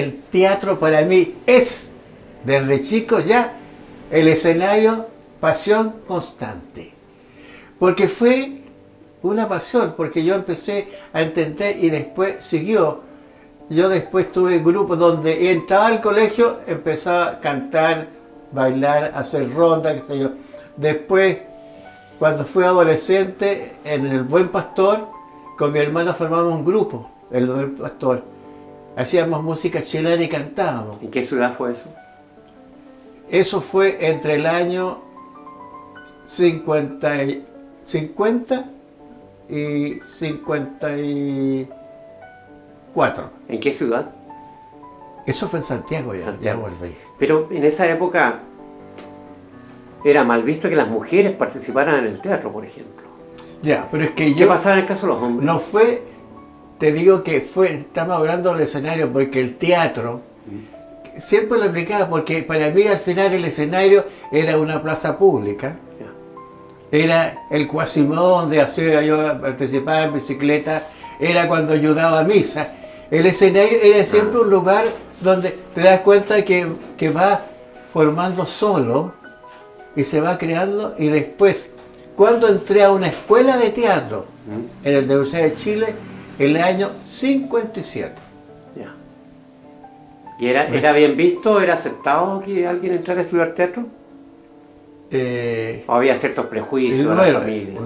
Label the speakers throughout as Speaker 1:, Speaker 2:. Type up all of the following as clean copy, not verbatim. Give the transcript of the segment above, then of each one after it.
Speaker 1: el teatro para mí es, desde chico ya, el escenario, pasión constante. Porque fue una pasión, porque yo empecé a entender y después siguió. Yo después tuve grupos donde entraba al colegio, empezaba a cantar, bailar, hacer ronda, qué sé yo. Después, cuando fui adolescente, en el Buen Pastor, con mi hermano formamos un grupo, el Buen Pastor. Hacíamos música chilena y cantábamos.
Speaker 2: ¿En qué ciudad fue eso?
Speaker 1: Eso fue entre el año 50 y 54.
Speaker 2: ¿En qué ciudad?
Speaker 1: Eso fue en Santiago ya,
Speaker 2: Santiago.
Speaker 1: ya volví.
Speaker 2: Pero en esa época era mal visto que las mujeres participaran en el teatro, por ejemplo.
Speaker 1: Ya, pero es que
Speaker 2: ¿Qué
Speaker 1: yo...
Speaker 2: pasaba en el caso de los hombres?
Speaker 1: No fue, te digo que fue, estamos hablando del escenario, porque el teatro, siempre lo explicaba, porque para mí al final el escenario era una plaza pública,
Speaker 2: Ya.
Speaker 1: era el Quasimodo donde hacía yo participaba en bicicleta, era cuando ayudaba a misa. El escenario era siempre un lugar donde te das cuenta que va formando solo y se va creando, y después, cuando entré a una escuela de teatro en la Universidad de Chile, en el año 57.
Speaker 2: Ya. ¿Y era bien visto, era aceptado que alguien entrara a estudiar teatro? ¿O había ciertos prejuicios de la familia?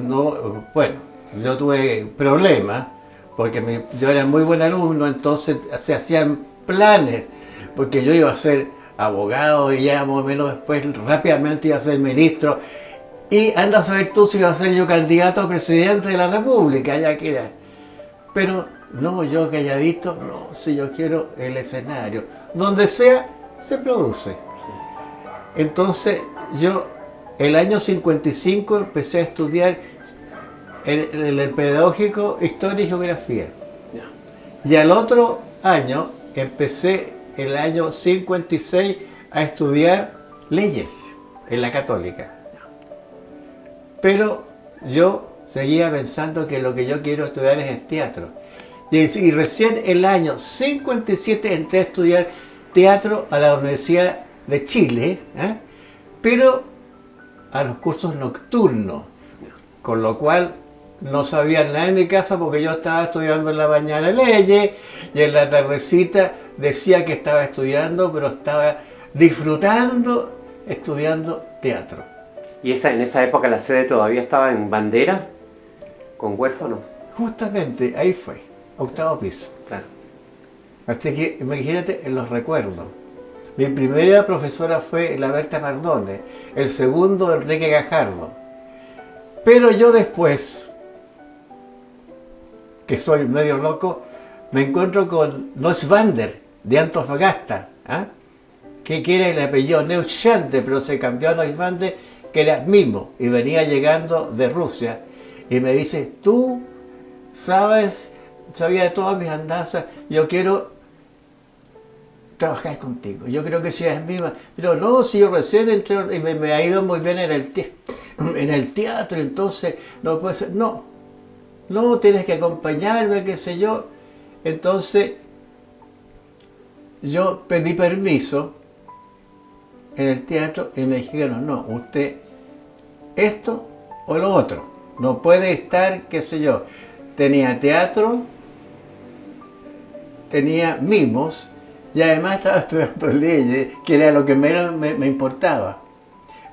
Speaker 1: Bueno, yo tuve problemas, porque yo era muy buen alumno, entonces se hacían planes, porque yo iba a ser abogado y ya más o menos después rápidamente iba a ser ministro. Y anda a saber tú si iba a ser yo candidato a presidente de la República, ya que era. Pero no, yo calladito, no, si yo quiero el escenario. Donde sea, se produce. Entonces, yo, el año 55 empecé a estudiar el pedagógico, historia y geografía.
Speaker 2: Ya.
Speaker 1: Y al otro año, empecé el año 56 a estudiar leyes en la Católica. Pero yo seguía pensando que lo que yo quiero estudiar es el teatro. Y recién el año 57 entré a estudiar teatro a la Universidad de Chile, pero a los cursos nocturnos, con lo cual no sabía nada en mi casa porque yo estaba estudiando en la mañana leyes y en la tardecita decía que estaba estudiando, pero estaba disfrutando estudiando teatro.
Speaker 2: ¿Y en esa época la sede todavía estaba en Bandera, con huérfanos?
Speaker 1: Justamente ahí fue, octavo piso.
Speaker 2: Claro.
Speaker 1: Así que imagínate en los recuerdos. Mi primera profesora fue la Berta Mardone, el segundo Enrique Gajardo. Pero yo después, que soy medio loco, me encuentro con Neuschwander de Antofagasta, que era el apellido Neuschwander, pero se cambió a Neuschwander, que era mismo, y venía llegando de Rusia, y me dice, tú sabía de todas mis andanzas, yo quiero trabajar contigo, yo creo que seas misma, pero no, si yo recién entré, y me ha ido muy bien en el teatro, entonces no puede ser, no, tienes que acompañarme, qué sé yo. Entonces yo pedí permiso en el teatro y me dijeron, no, usted esto o lo otro, no puede estar, qué sé yo. Tenía teatro, tenía mimos y además estaba estudiando leyes, que era lo que menos me importaba.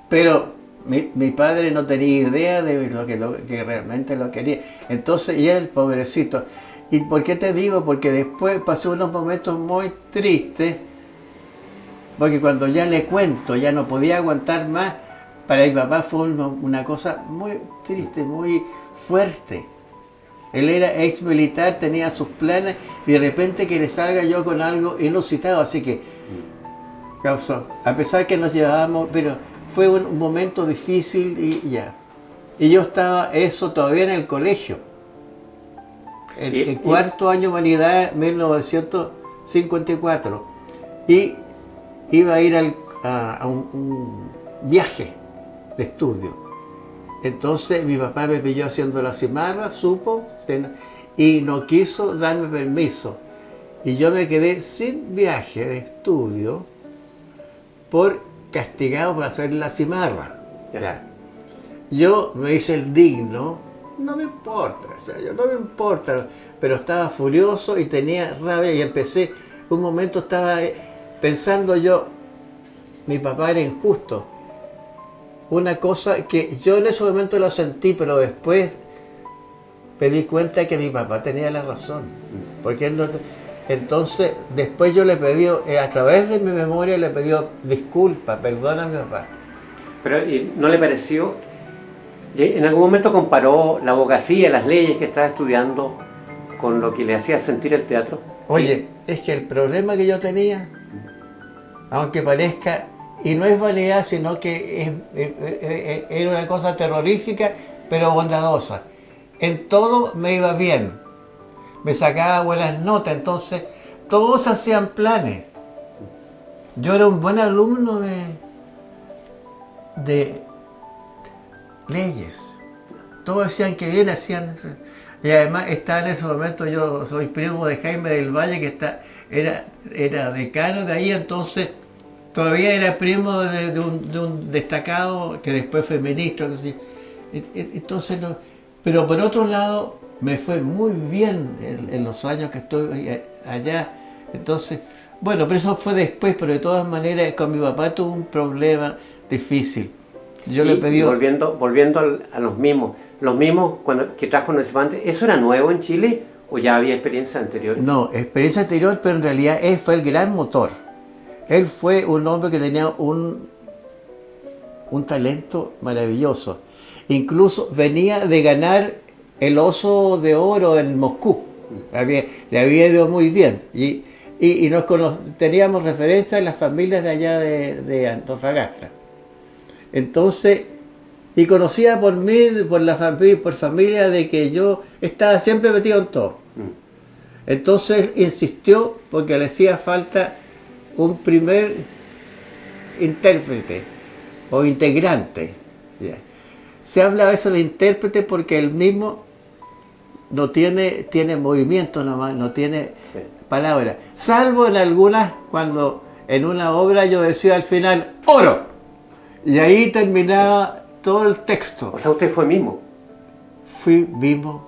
Speaker 1: Pero mi padre no tenía idea de lo que realmente lo quería. Entonces, y él, pobrecito. ¿Y por qué te digo? Porque después pasé unos momentos muy tristes, porque cuando ya le cuento, ya no podía aguantar más, para mi papá fue una cosa muy triste, muy fuerte. Él era ex militar, tenía sus planes, y de repente que le salga yo con algo inusitado, así que causó, a pesar que nos llevábamos, pero fue un momento difícil y ya. Y yo estaba eso todavía en el colegio. El cuarto año de humanidad, 1954. Y iba a ir a un viaje de estudio. Entonces mi papá me pilló haciendo la cimarra, supo, y no quiso darme permiso. y yo me quedé sin viaje de estudio por castigado por hacer la cimarra. Ya. Yo me hice el digno, no me importa, o sea, yo no me importa, pero estaba furioso y tenía rabia y empecé, un momento estaba pensando yo, mi papá era injusto. Una cosa que yo en ese momento lo sentí, pero después me di cuenta que mi papá tenía la razón. Porque él no... Entonces, después yo le pedí, a través de mi memoria, le pedí disculpas, perdona a mi papá.
Speaker 2: Pero ¿no le pareció? ¿En algún momento comparó la abogacía, las leyes que estaba estudiando con lo que le hacía sentir el teatro?
Speaker 1: Oye, es que el problema que yo tenía, aunque parezca, y no es vanidad, sino que era una cosa terrorífica, pero bondadosa. En todo me iba bien, me sacaba buenas notas, entonces todos hacían planes. Yo era un buen alumno de leyes. Todos decían que bien hacían. Y además estaba en ese momento, yo soy primo de Jaime del Valle, que era decano de ahí, entonces todavía era primo de un destacado que después fue ministro. Entonces, no, pero por otro lado, me fue muy bien en los años que estuve allá. Entonces, bueno, pero eso fue después, pero de todas maneras con mi papá tuve un problema difícil. Yo le pedí...
Speaker 2: Volviendo a los mimos que trajo antes, ¿eso era nuevo en Chile o ya había experiencias anteriores?
Speaker 1: No, experiencia anterior, pero en realidad él fue el gran motor. Él fue un hombre que tenía un talento maravilloso. Incluso venía de ganar el Oso de Oro en Moscú. Le había ido muy bien. Y teníamos referencia en las familias de allá de Antofagasta. Entonces, y conocía por mí, por familia, de que yo estaba siempre metido en todo. Entonces insistió porque le hacía falta un primer intérprete o integrante. ¿Ya? Se habla a veces de intérprete porque él mismo no tiene movimiento nomás, no tiene palabras. Salvo en algunas, cuando en una obra yo decía al final, ¡oro! Y ahí terminaba todo el texto.
Speaker 2: O sea, usted fue mimo.
Speaker 1: Fui mimo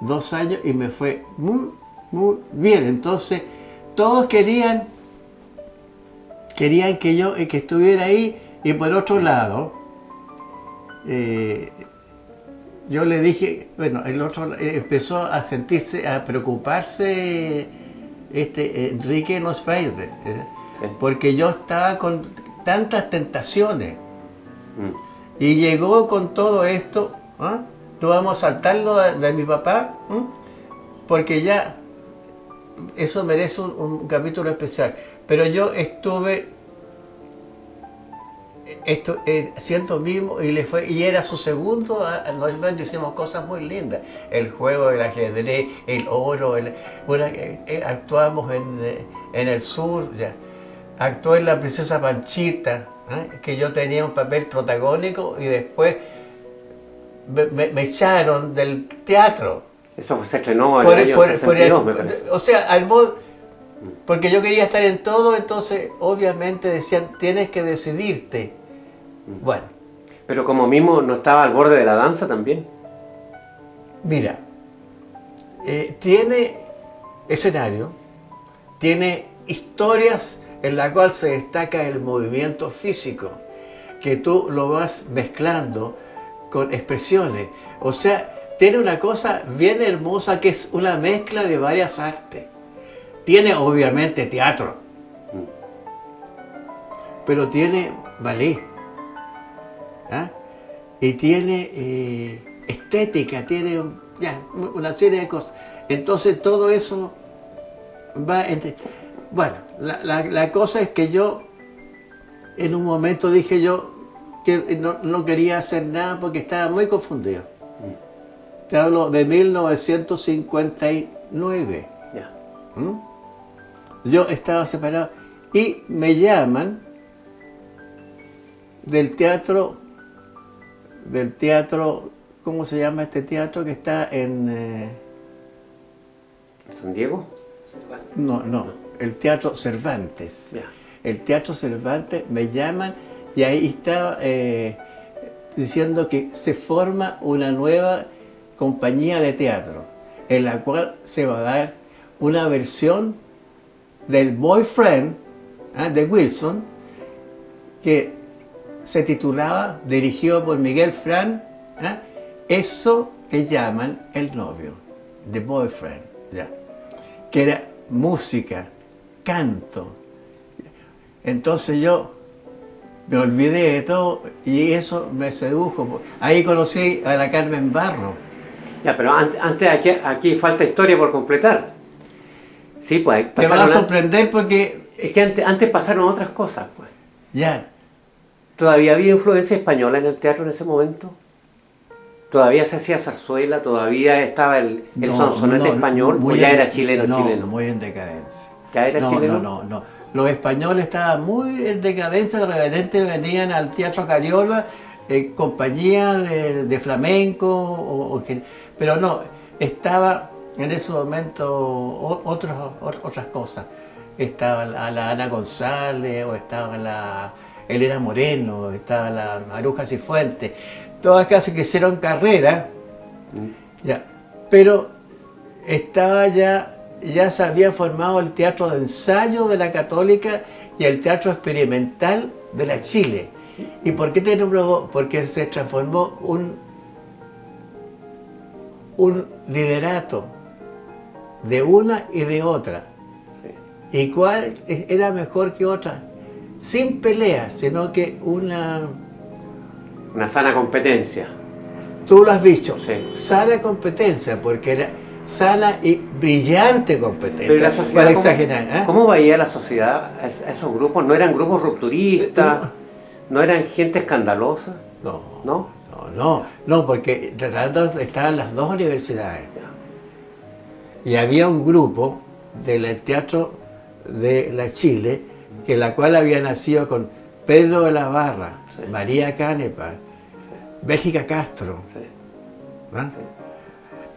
Speaker 1: 2 años y me fue muy, muy bien. Entonces, todos querían que yo estuviera ahí. Y por otro lado, yo le dije, bueno, el otro empezó a sentirse, a preocuparse Enrique Nosfeider, sí, porque yo estaba con tantas tentaciones. Y llegó con todo esto, ¿eh? No vamos a saltarlo de mi papá, ¿eh? Porque ya eso merece un capítulo especial. Pero yo estuve siendo mismo y era su segundo. Hicimos cosas muy lindas, el juego del ajedrez, el oro, actuamos en el sur, ya. Actué en La Princesa Panchita, que yo tenía un papel protagónico y después me echaron del teatro.
Speaker 2: Eso se estrenó en el año 62, me parece.
Speaker 1: O sea, al modo, porque yo quería estar en todo, entonces obviamente decían, tienes que decidirte. Bueno.
Speaker 2: Pero como mismo no estaba al borde de la danza también.
Speaker 1: Mira, tiene escenario, tiene historias en la cual se destaca el movimiento físico, que tú lo vas mezclando con expresiones. O sea, tiene una cosa bien hermosa que es una mezcla de varias artes. Tiene obviamente teatro, pero tiene ballet, ¿ah? Y tiene estética, tiene una serie de cosas. Entonces todo eso va entre... Bueno, la cosa es que yo en un momento dije yo que no quería hacer nada porque estaba muy confundido. Te hablo de 1959.
Speaker 2: Yeah.
Speaker 1: Yo estaba separado y me llaman del teatro, ¿cómo se llama este teatro que está en...
Speaker 2: ¿San Diego?
Speaker 1: No, el Teatro Cervantes.
Speaker 2: Ya.
Speaker 1: El Teatro Cervantes me llaman y ahí estaba diciendo que se forma una nueva compañía de teatro en la cual se va a dar una versión del Boyfriend de Wilson que se titulaba, dirigido por Miguel Fran, eso que llaman El Novio, The Boyfriend, ¿ya? Que era música, canto. Entonces yo me olvidé de todo y eso me sedujo. Ahí conocí a la Carmen Barro.
Speaker 2: Ya, pero antes aquí falta historia por completar. Sí, pues.
Speaker 1: Te va a sorprender porque...
Speaker 2: Es que antes pasaron otras cosas, pues.
Speaker 1: Ya.
Speaker 2: ¿Todavía había influencia española en el teatro en ese momento? ¿Todavía se hacía zarzuela? ¿Todavía estaba el sonsonete español? ¿O ya era chileno?
Speaker 1: Muy en decadencia.
Speaker 2: ¿Ya era chileno?
Speaker 1: No. Los españoles estaban muy en decadencia, de repente venían al Teatro Cariola, compañía de flamenco, pero no, estaba en ese momento otras cosas. Estaba la Ana González, o estaba la Elena Moreno, estaba la Maruja Cifuentes, todas casi que hicieron carrera, ya, pero estaba ya se había formado el teatro de ensayo de la Católica y el teatro experimental de la Chile. ¿Y por qué te nombro dos? Porque se transformó un liderato de una y de otra. Sí. ¿Y cuál era mejor que otra? Sin pelea, sino que una
Speaker 2: sana competencia.
Speaker 1: Tú lo has dicho,
Speaker 2: sí.
Speaker 1: Sana competencia, porque era sana y brillante competencia.
Speaker 2: Pero la sociedad,
Speaker 1: para exagerar.
Speaker 2: ¿Cómo veía la sociedad a esos grupos? ¿No eran grupos rupturistas? ¿No eran gente escandalosa?
Speaker 1: No, porque tratando estaban las dos universidades. Y había un grupo del teatro de la Chile, que la cual había nacido con Pedro de la Barra, sí. María Canepa, sí. Bélgica Castro. Sí. ¿Ah? Sí.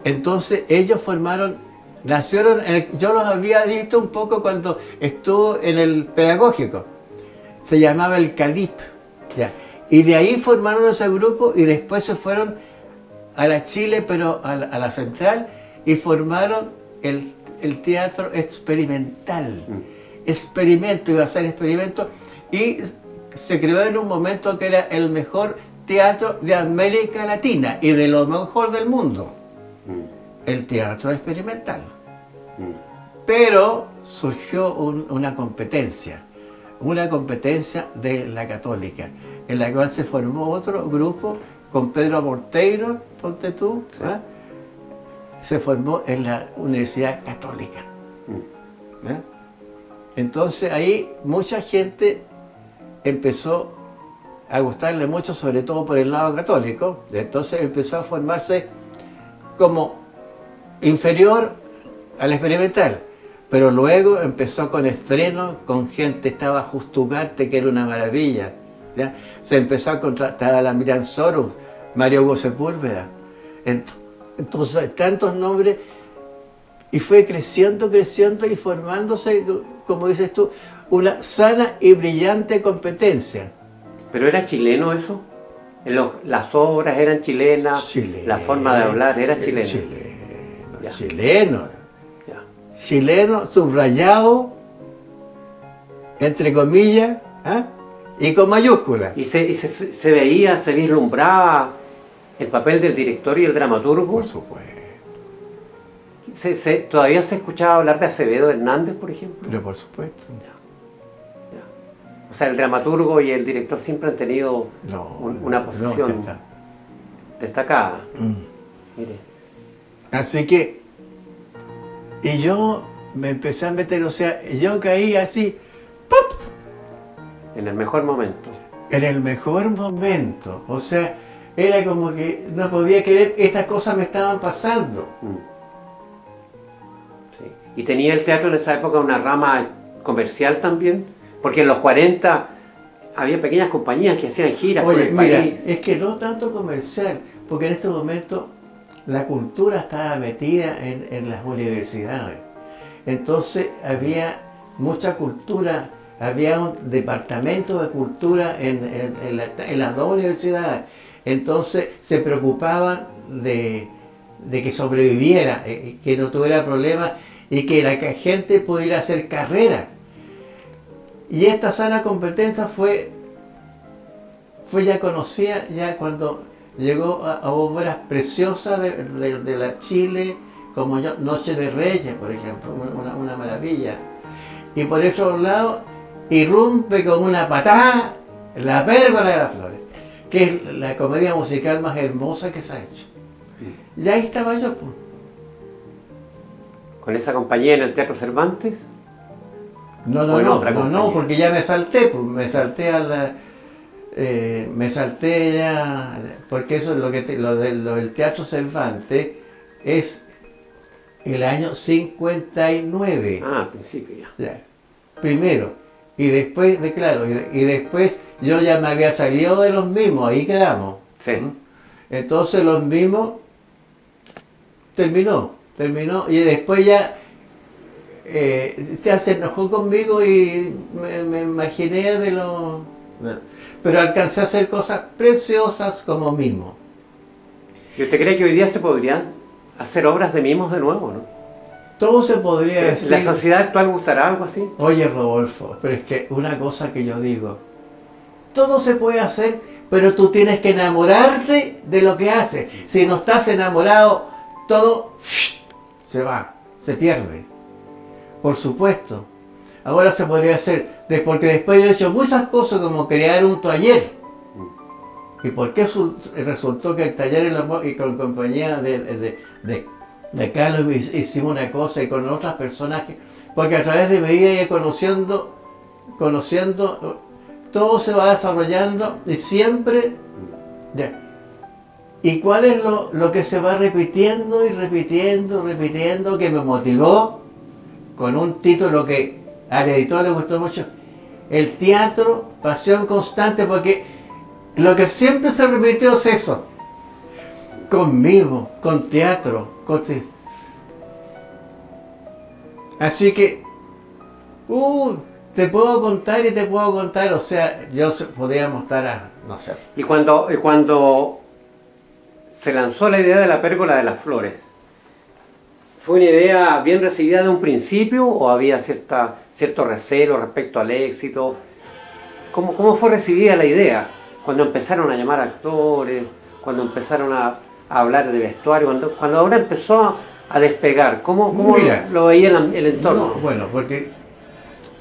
Speaker 1: Entonces ellos nacieron, yo los había visto un poco cuando estuvo en el pedagógico, se llamaba el CADIP, ¿ya? Y de ahí formaron ese grupo y después se fueron a la Chile, pero a la central, y formaron el teatro experimental. Experimento, iba a ser experimento, y se creó en un momento que era el mejor teatro de América Latina y de lo mejor del mundo. El teatro experimental. Pero surgió una competencia de la Católica, en la cual se formó otro grupo con Pedro Morteiro, ponte tú, sí. Se formó en la Universidad Católica. Entonces ahí mucha gente empezó a gustarle mucho, sobre todo por el lado católico, entonces empezó a formarse como inferior al experimental, pero luego empezó con estrenos, con gente, estaba Justo Ugarte, que era una maravilla, ¿ya? Se empezó a contratar a la Miriam Soros, Mario Hugo Sepúlveda, entonces tantos nombres, y fue creciendo y formándose, como dices tú, una sana y brillante competencia.
Speaker 2: ¿Pero era chileno eso? Las obras eran chilenas, la forma de hablar era chilena. Chileno, subrayado, entre comillas, y con mayúsculas. ¿Y se veía, se vislumbraba el papel del director y el dramaturgo?
Speaker 1: Por supuesto.
Speaker 2: ¿Todavía se escuchaba hablar de Acevedo Hernández, por ejemplo?
Speaker 1: Pero por supuesto.
Speaker 2: O sea, el dramaturgo y el director siempre han tenido una posición destacada. Mire.
Speaker 1: Así que, y yo me empecé a meter, o sea, yo caí así, ¡pop!
Speaker 2: En el mejor momento.
Speaker 1: En el mejor momento. O sea, era como que no podía creer, estas cosas me estaban pasando.
Speaker 2: Sí. ¿Y tenía el teatro en esa época una rama comercial también? Porque en los 40 había pequeñas compañías que hacían giras por el país.
Speaker 1: Mira, es que no tanto comercial, porque en este momento la cultura estaba metida en las universidades. Entonces había mucha cultura, había un departamento de cultura en las dos universidades. Entonces se preocupaban de que sobreviviera, que no tuviera problemas y que la gente pudiera hacer carrera. Y esta sana competencia fue ya conocida ya cuando llegó a obras preciosas de la Chile, como Noche de Reyes, por ejemplo, una maravilla. Y por otro lado, irrumpe con una patada La Pérgola de las Flores, que es la comedia musical más hermosa que se ha hecho. Y ahí estaba yo, pues.
Speaker 2: ¿Con esa compañía en el Teatro Cervantes?
Speaker 1: No, porque ya me salté, pues, me salté ya, porque eso es lo del Teatro Cervantes es el año 59.
Speaker 2: Al principio
Speaker 1: ya. Primero, y después, y después yo ya me había salido de los mismos, ahí quedamos.
Speaker 2: Sí.
Speaker 1: Entonces los mismos terminó, y después ya se enojó conmigo y me imaginé de lo... Pero alcancé a hacer cosas preciosas como mimo.
Speaker 2: ¿Y usted cree que hoy día se podrían hacer obras de mimos de nuevo, no?
Speaker 1: Todo se podría decir.
Speaker 2: ¿La sociedad actual gustará algo así?
Speaker 1: Oye, Rodolfo, pero es que una cosa que yo digo, todo se puede hacer, pero tú tienes que enamorarte de lo que haces. Si no estás enamorado, todo se va, se pierde. Por supuesto. Ahora se podría hacer, porque después yo he hecho muchas cosas como crear un taller. ¿Y por qué resultó que el taller y con compañía de Carlos hicimos una cosa y con otras personas? Porque a través de medida y conociendo, todo se va desarrollando y siempre... Ya. ¿Y cuál es lo que se va repitiendo y repitiendo, que me motivó con un título que al editor le gustó mucho? El teatro, pasión constante, porque lo que siempre se repitió es eso. Conmigo, con teatro, Así que, te puedo contar, o sea, podríamos estar no sé.
Speaker 2: Y cuando se lanzó la idea de La Pérgola de las Flores, ¿fue una idea bien recibida de un principio o había cierto recelo respecto al éxito? ¿Cómo fue recibida la idea? Cuando empezaron a llamar actores, cuando empezaron a hablar de vestuario, cuando ahora empezó a despegar, ¿cómo lo veía el entorno?
Speaker 1: No, bueno, porque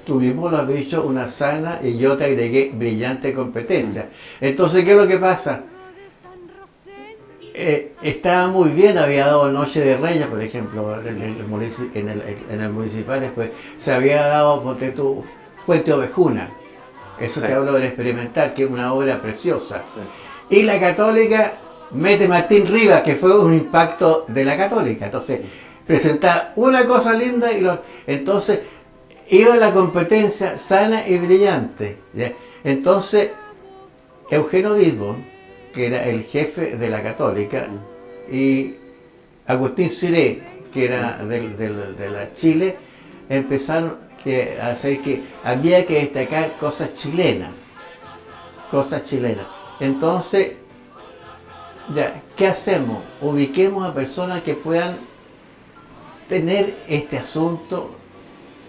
Speaker 1: tú mismo lo has dicho, una sana, y yo te agregué brillante competencia. Entonces, ¿qué es lo que pasa? Estaba muy bien, había dado Noche de Reyes, por ejemplo, en el municipal, después se había dado Puente Ovejuna. Eso sí. Te hablo del experimental, que es una obra preciosa. Sí. Y la Católica mete Martín Rivas, que fue un impacto de la Católica. Entonces, presentaba una cosa linda y entonces iba la competencia sana y brillante. ¿Ya? Entonces, Eugenio Dilbon, que era el jefe de la Católica, y Agustín Ciré, que era de la Chile, empezaron a hacer que había que destacar cosas chilenas. Entonces, ya, ¿qué hacemos? Ubiquemos a personas que puedan tener este asunto,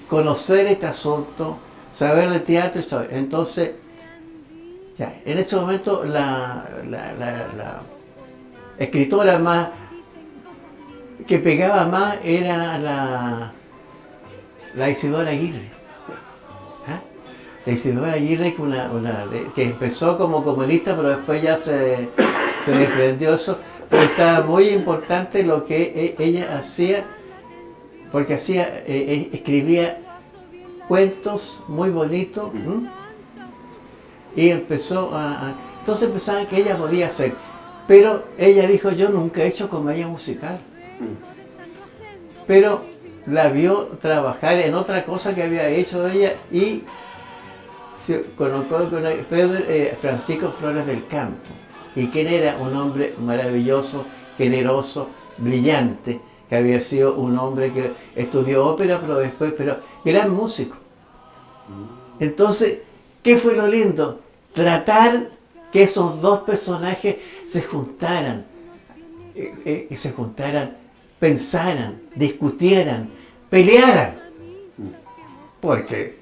Speaker 1: conocer este asunto, saber de teatro. Entonces, ya, en ese momento la escritora más que pegaba más era la Isidora Aguirre. ¿Ah? La Isidora Aguirre, que empezó como comunista, pero después ya se desprendió eso, pero estaba muy importante lo que ella hacía, porque escribía cuentos muy bonitos, y entonces pensaban que ella podía hacer, pero ella dijo: yo nunca he hecho comedia musical, pero la vio trabajar en otra cosa que había hecho ella y se colocó con Francisco Flores del Campo, y quien era un hombre maravilloso, generoso, brillante, que había sido un hombre que estudió ópera, pero después, pero gran músico. Entonces, ¿qué fue lo lindo? Tratar que esos dos personajes se juntaran, pensaran, discutieran, pelearan. Porque,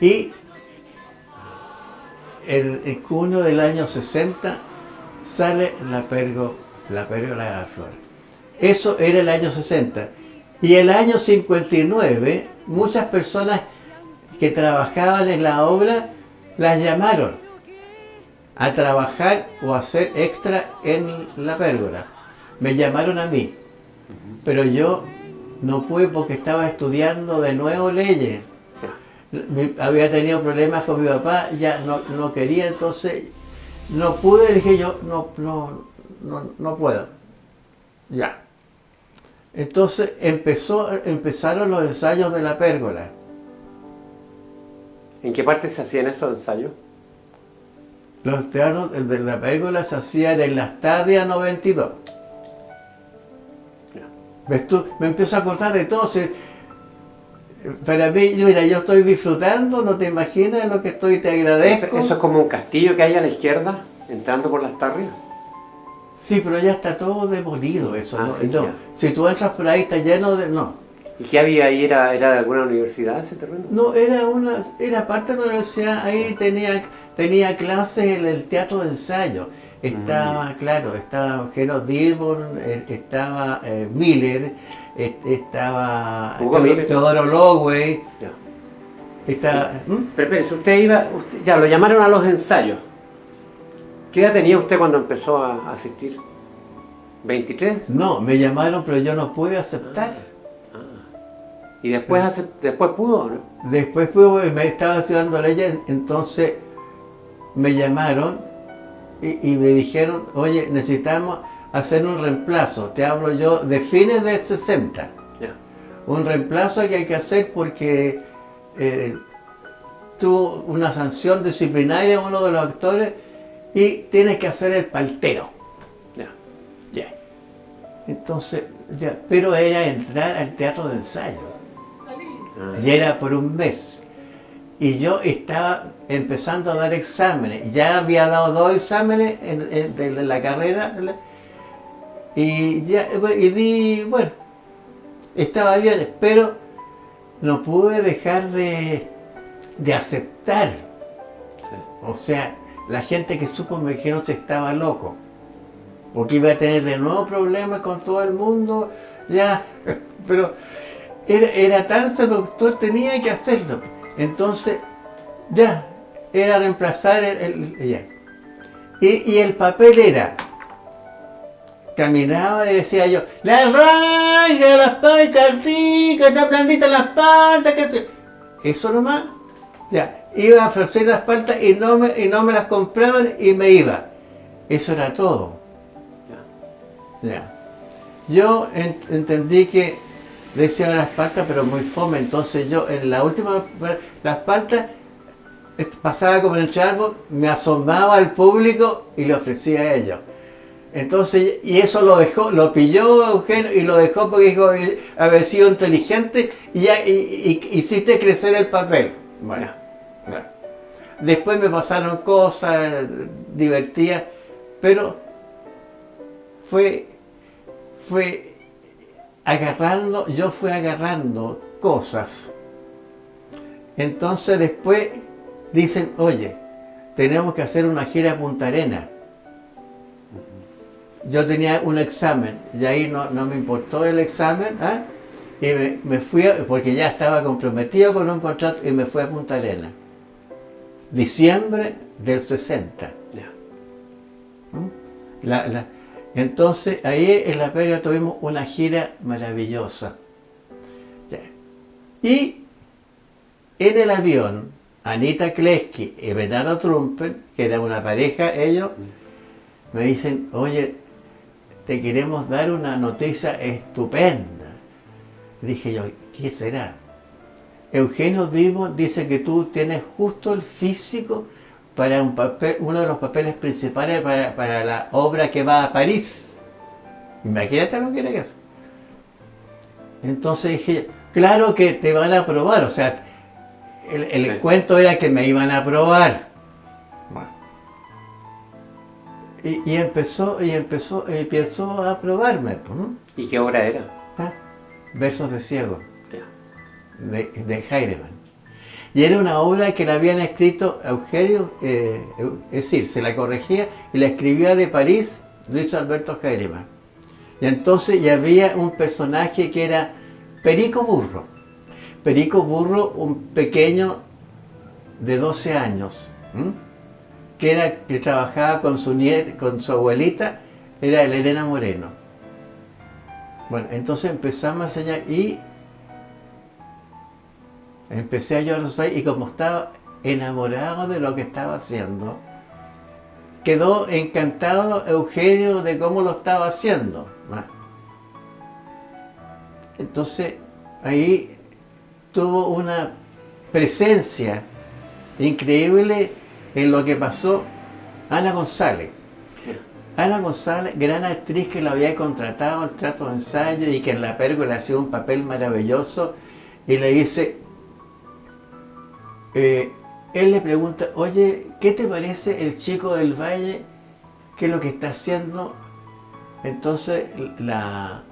Speaker 1: y en junio del año 60 sale la pérgola de las flores. Eso era el año 60. Y el año 59, muchas personas que trabajaban en la obra las llamaron a trabajar o a hacer extra en la pérgola. Me llamaron a mí, pero yo no pude porque estaba estudiando de nuevo leyes. Había tenido problemas con mi papá, ya no quería, entonces no pude, dije yo, no puedo. Ya. Entonces empezaron los ensayos de la pérgola.
Speaker 2: ¿En qué parte se hacían esos ensayos?
Speaker 1: Los teatros de la pérgola se hacían en Las Tarrias 92. ¿Ves tú? Me empiezo a acordar de todo. Para mí, mira, yo estoy disfrutando, no te imaginas lo que estoy, te agradezco.
Speaker 2: ¿Eso es como un castillo que hay a la izquierda, entrando por Las Tarrias?
Speaker 1: Sí, pero ya está todo demolido eso. ¿No? Sí, no. Si tú entras por ahí está lleno de... No.
Speaker 2: ¿Y qué había ahí? ¿Era de alguna universidad ese terreno?
Speaker 1: No, era parte de la universidad. Ahí tenía clases en el teatro de ensayo. Estaba, claro, estaba Eugenio Dilborn, estaba Miller, estaba Teodoro Lowey. Estaba,
Speaker 2: Pero espérese, usted ya lo llamaron a los ensayos. ¿Qué edad tenía usted cuando empezó a asistir? ¿23?
Speaker 1: No, me llamaron, pero yo no pude aceptar.
Speaker 2: ¿Y después pudo, no?
Speaker 1: Después pude, me estaba estudiando leyes, entonces me llamaron y me dijeron, oye, necesitamos hacer un reemplazo. Te hablo yo de fines del 60.
Speaker 2: Yeah.
Speaker 1: Un reemplazo que hay que hacer porque tuvo una sanción disciplinaria uno de los actores y tienes que hacer el paltero. Ya. Entonces, ya, pero era entrar al teatro de ensayo. Y era por un mes. Y yo estaba empezando a dar exámenes. Ya había dado 2 exámenes de la carrera. Y di, bueno, estaba bien, pero no pude dejar de aceptar. Sí. O sea, la gente que supo me dijeron que estaba loco. Porque iba a tener de nuevo problemas con todo el mundo. Ya, pero era tan seductor, tenía que hacerlo. Entonces, ya, era reemplazar ya. Y el papel era, caminaba y decía yo, la raya, las palcas ricas, está blandita las paltas, eso nomás. Ya, iba a ofrecer las paltas y no me las compraban y me iba. Eso era todo. Ya. Yo entendí que decía las paltas, pero muy fome, entonces yo en la última, las paltas, pasaba como en el árbol, me asomaba al público y le ofrecía a ellos. Entonces, y eso lo pilló Eugenio y lo dejó porque dijo, haber sido inteligente y ya hiciste crecer el papel. Bueno. Después me pasaron cosas divertidas, pero fui agarrando cosas. Entonces después dicen, oye, tenemos que hacer una gira a Punta Arenas. Yo tenía un examen y ahí no me importó el examen, y me fui, porque ya estaba comprometido con un contrato y me fui a Punta Arenas. Diciembre del 60. Entonces ahí en la feria tuvimos una gira maravillosa. Y en el avión, Anita Kleski y Bernardo Trumpen, que era una pareja, ellos me dicen, oye, te queremos dar una noticia estupenda. Dije yo, ¿qué será? Eugenio Dilborn dice que tú tienes justo el físico para uno de los papeles principales para la obra que va a París. Imagínate lo que era eso. Entonces dije, claro que te van a aprobar, o sea, el cuento era que me iban a aprobar. Bueno. Y empezó a aprobarme. ¿No?
Speaker 2: ¿Y qué obra era?
Speaker 1: ¿Ah? Versos de ciego, de Heinemann. Y era una obra que la habían escrito Eugenio, es decir, se la corregía y la escribía de París Luis Alberto Heinemann. Y entonces ya había un personaje que era Perico Burro. Perico Burro, un pequeño de 12 años, que trabajaba con su abuelita, era Elena Moreno. Bueno, entonces empezamos a enseñar y empecé yo a resultar, y como estaba enamorado de lo que estaba haciendo, quedó encantado Eugenio de cómo lo estaba haciendo. Entonces ahí tuvo una presencia increíble en lo que pasó Ana González. Ana González, gran actriz que la había contratado al Teatro de Ensayo y que en La Pérgola hacía un papel maravilloso, y le dice, él le pregunta, oye, ¿qué te parece el Chico del Valle? ¿Qué es lo que está haciendo? Entonces la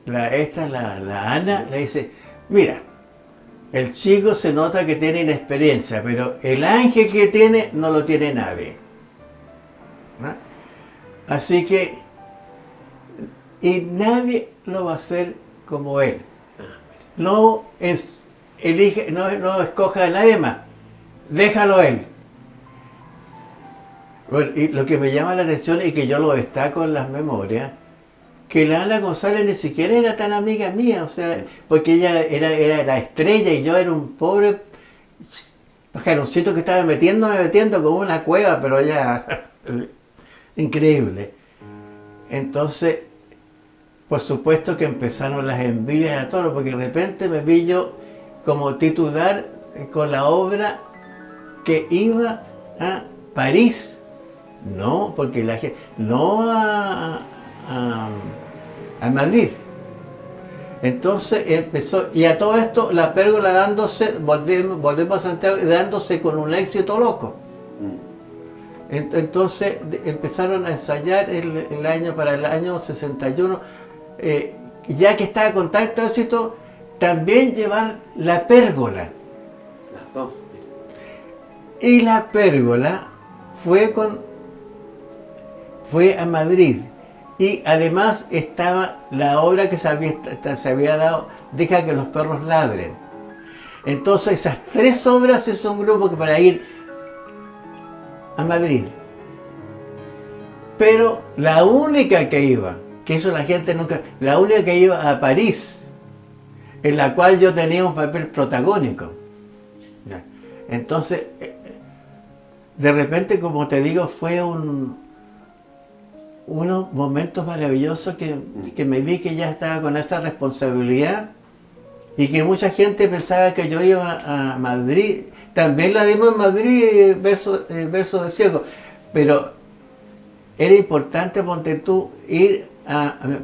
Speaker 1: Ana le dice, mira, el chico se nota que tiene inexperiencia, pero el ángel que tiene no lo tiene nadie. ¿No? Así que, y nadie lo va a hacer como él. No escoja a nadie más, déjalo él. Bueno, y lo que me llama la atención y que yo lo destaco en las memorias, que la Ana González ni siquiera era tan amiga mía, o sea, porque ella era la estrella y yo era un pobre pajaroncito que estaba metiendo como una cueva, pero ella, increíble. Entonces, por supuesto que empezaron las envidias a todos, porque de repente me vi yo como titular con la obra que iba a París, no, porque la gente, no a Madrid. Entonces empezó, y a todo esto La Pérgola dándose, volvemos a Santiago, dándose con un éxito loco. Entonces empezaron a ensayar para el año 61, ya que estaba con tanto éxito, también llevar La Pérgola.
Speaker 2: Las dos.
Speaker 1: Y La Pérgola fue a Madrid. Y además estaba la obra que se había dado, Deja que los perros ladren. Entonces esas tres obras es un grupo que para ir a Madrid. Pero la única que iba, que eso la gente nunca, la única que iba a París, en la cual yo tenía un papel protagónico. Entonces, de repente, como te digo, fue unos momentos maravillosos que me vi que ya estaba con esta responsabilidad y que mucha gente pensaba que yo iba a Madrid. También la dimos en Madrid, verso de ciego, pero era importante, ponte tú, ir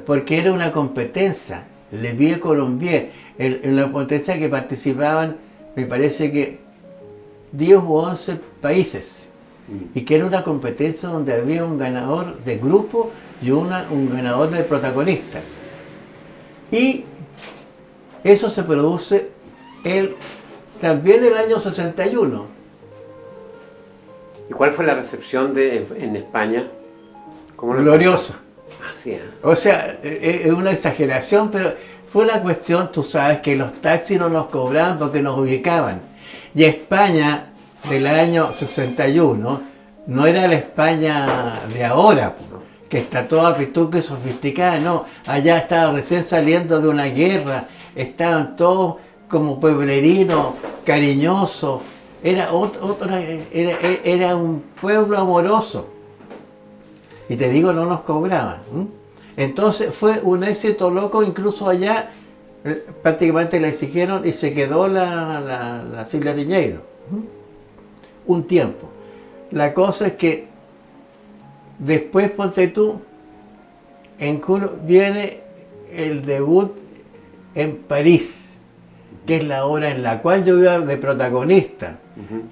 Speaker 1: porque era una competencia, Le Vie Colombier, en la competencia que participaban, me parece que 10 u 11 países. Y que era una competencia donde había un ganador de grupo y un ganador de protagonista. Y eso se produce también el año 61.
Speaker 2: ¿Y cuál fue la recepción en España?
Speaker 1: Gloriosa.
Speaker 2: Así es.
Speaker 1: O sea, es una exageración, pero fue una cuestión, tú sabes, que los taxis no nos cobraban porque nos ubicaban. Y España del año 61 no era la España de ahora, que está toda pituca y sofisticada, no, allá estaba recién saliendo de una guerra, estaban todos como pueblerinos, cariñosos, era un pueblo amoroso. Y te digo, no nos cobraban. Entonces fue un éxito loco, incluso allá prácticamente la exigieron y se quedó la Silvia Piñeiro. Un tiempo. La cosa es que Después, ponte tú, en julio viene el debut en París, que es la obra en la cual yo iba de protagonista.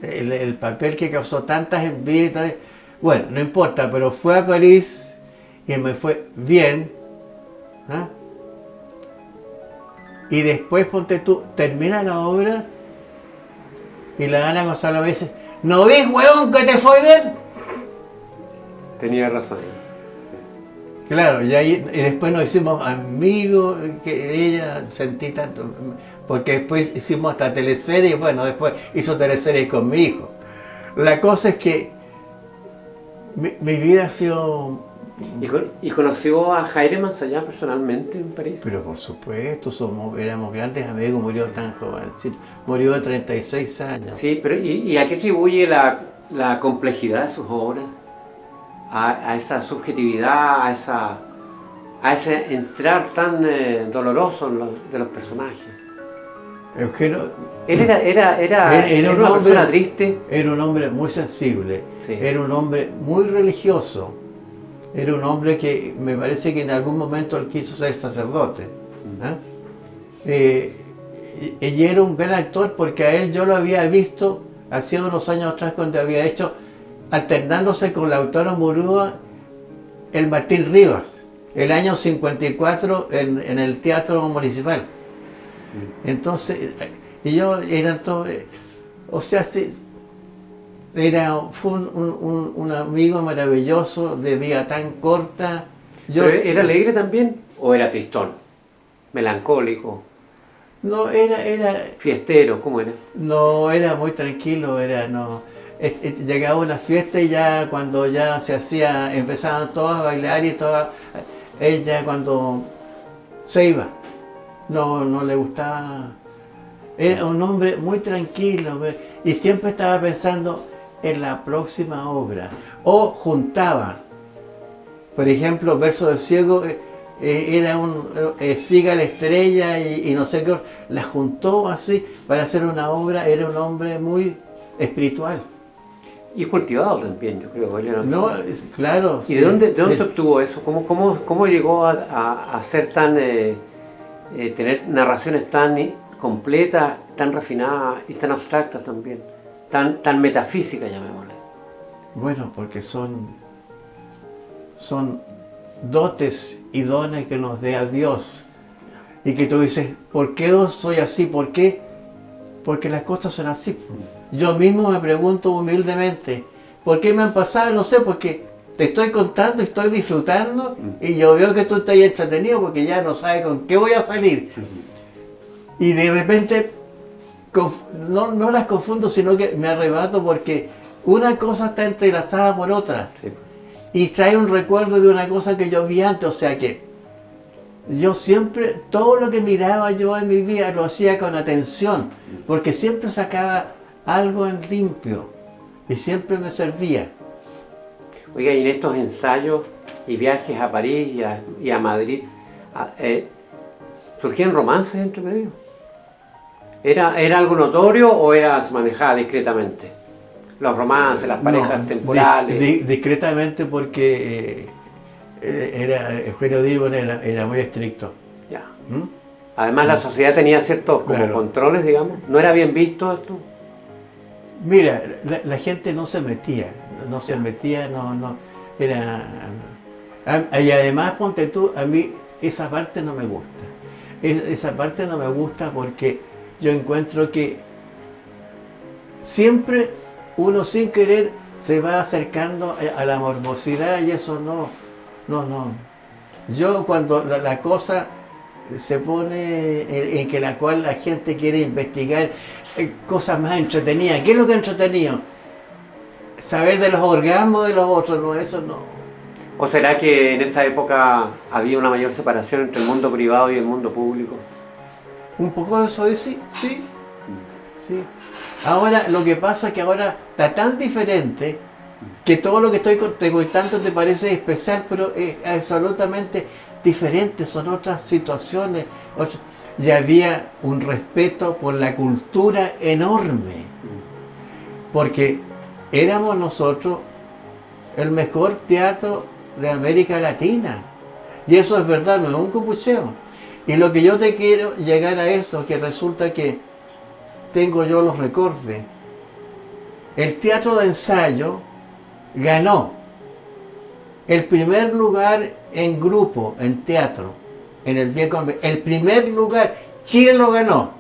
Speaker 1: El papel que causó tantas envidias. Bueno, no importa, pero fue a París y me fue bien. ¿Ah? Y después, ponte tú, termina la obra y la Ana Gonzalo me dice, ¿no ves, huevón, que te fue bien?
Speaker 2: Tenía razón.
Speaker 1: Claro, y después nos hicimos amigos, que ella sentí tanto, porque después hicimos hasta teleseries, bueno, después hizo teleseries con mi hijo. La cosa es que mi vida ha sido...
Speaker 2: ¿Y conoció a Jaime Mansayán personalmente en París?
Speaker 1: Pero por supuesto, éramos grandes amigos, murió tan joven, murió de 36 años.
Speaker 2: Sí, pero ¿y a qué atribuye la complejidad de sus obras? A esa subjetividad, a ese entrar tan doloroso de los personajes.
Speaker 1: Eugenio,
Speaker 2: Él era una persona triste.
Speaker 1: Era un hombre muy sensible,
Speaker 2: Sí.
Speaker 1: Era un hombre muy religioso, era un hombre que me parece que en algún momento él quiso ser sacerdote. ¿Ah? Y era un gran actor porque a él yo lo había visto hace unos años atrás cuando había hecho, alternándose con Lautaro Murúa, el Martín Rivas, el año 54 en el Teatro Municipal. Entonces, y yo eran todos, o sea, sí, fue un amigo maravilloso de vida tan corta.
Speaker 2: ¿Pero era alegre también o era tristón? ¿Melancólico?
Speaker 1: No, era
Speaker 2: ¿Fiestero? ¿Cómo era?
Speaker 1: no, era muy tranquilo, llegaba una fiesta y ya cuando ya se hacía, empezaban todas a bailar y todas, ella cuando se iba, no le gustaba, era un hombre muy tranquilo y siempre estaba pensando en la próxima obra, o juntaba, por ejemplo, Verso del Ciego, era Siga la estrella y no sé qué, la juntó así para hacer una obra, era un hombre muy espiritual.
Speaker 2: Y cultivado también, yo creo.
Speaker 1: No, claro.
Speaker 2: ¿Y sí, de dónde obtuvo eso? ¿Cómo llegó a ser tan, tener narraciones tan completas, tan refinadas y tan abstractas también? Tan metafísicas, llamémosle.
Speaker 1: Bueno, porque son dotes y dones que nos dé a Dios. Y que tú dices, ¿por qué soy así? ¿Por qué? Porque las cosas son así. Yo mismo me pregunto humildemente, ¿por qué me han pasado? No sé, porque te estoy contando, estoy disfrutando y yo veo que tú estás entretenido porque ya no sabes con qué voy a salir. Y de repente, no las confundo, sino que me arrebato porque una cosa está entrelazada por otra. Sí. Y trae un recuerdo de una cosa que yo vi antes, o sea que yo siempre, todo lo que miraba yo en mi vida lo hacía con atención, porque siempre sacaba algo en limpio y siempre me servía.
Speaker 2: Oiga, y en estos ensayos y viajes a París y a Madrid, ¿surgían romances entre medio? ¿Era algo notorio o se manejaba discretamente? Los romances, las parejas temporales.
Speaker 1: Discretamente porque Eugenio Dirbon era muy estricto.
Speaker 2: Ya. Además la sociedad tenía ciertos como controles, digamos. ¿No era bien visto esto?
Speaker 1: Mira, la gente no se metía, no era... Y además, ponte tú, a mí esa parte no me gusta. Esa parte no me gusta porque yo encuentro que siempre uno sin querer se va acercando a la morbosidad y eso no. Yo cuando la cosa se pone en que la cual la gente quiere investigar cosas más entretenidas. ¿Qué es lo que es entretenido? Saber de los orgasmos de los otros, no, eso no.
Speaker 2: ¿O será que en esa época había una mayor separación entre el mundo privado y el mundo público?
Speaker 1: Un poco de eso, sí. Ahora, lo que pasa es que ahora está tan diferente que todo lo que te contando te parece especial, pero es absolutamente diferente, son otras situaciones. Y había un respeto por la cultura enorme, porque éramos nosotros el mejor teatro de América Latina. Y eso es verdad, no es un cupucheo. Y lo que yo te quiero llegar a eso, que resulta que tengo yo los recortes. El teatro de ensayo ganó el primer lugar en grupo, en teatro, en el el primer lugar, Chile lo ganó.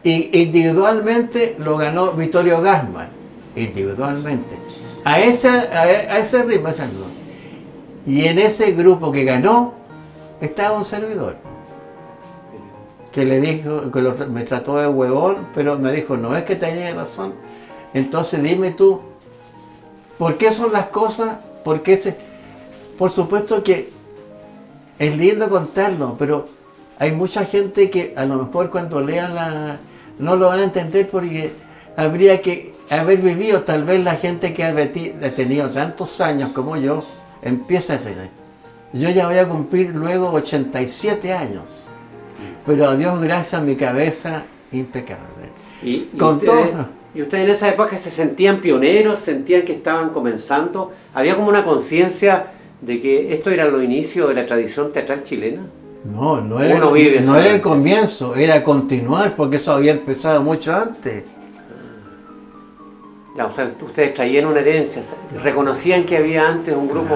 Speaker 1: Y individualmente lo ganó Vittorio Gassman, individualmente. A ese ritmo, ese ritmo. Y en ese grupo que ganó, estaba un servidor. Que le dijo, que me trató de huevón, pero me dijo, no es que tenía razón. Entonces dime tú, ¿por qué son las cosas? Por supuesto que es lindo contarlo, pero hay mucha gente que a lo mejor cuando lean no lo van a entender porque habría que haber vivido, tal vez la gente que ha tenido tantos años como yo, empieza a tener. Yo ya voy a cumplir luego 87 años, pero a Dios gracias, mi cabeza impecable.
Speaker 2: ¿Y ustedes en esa época se sentían pioneros, sentían que estaban comenzando? ¿Había como una conciencia de que esto era los inicios de la tradición teatral chilena?
Speaker 1: No era el comienzo, era continuar, porque eso había empezado mucho antes.
Speaker 2: Ya, o sea, ustedes traían una herencia, reconocían que había antes un grupo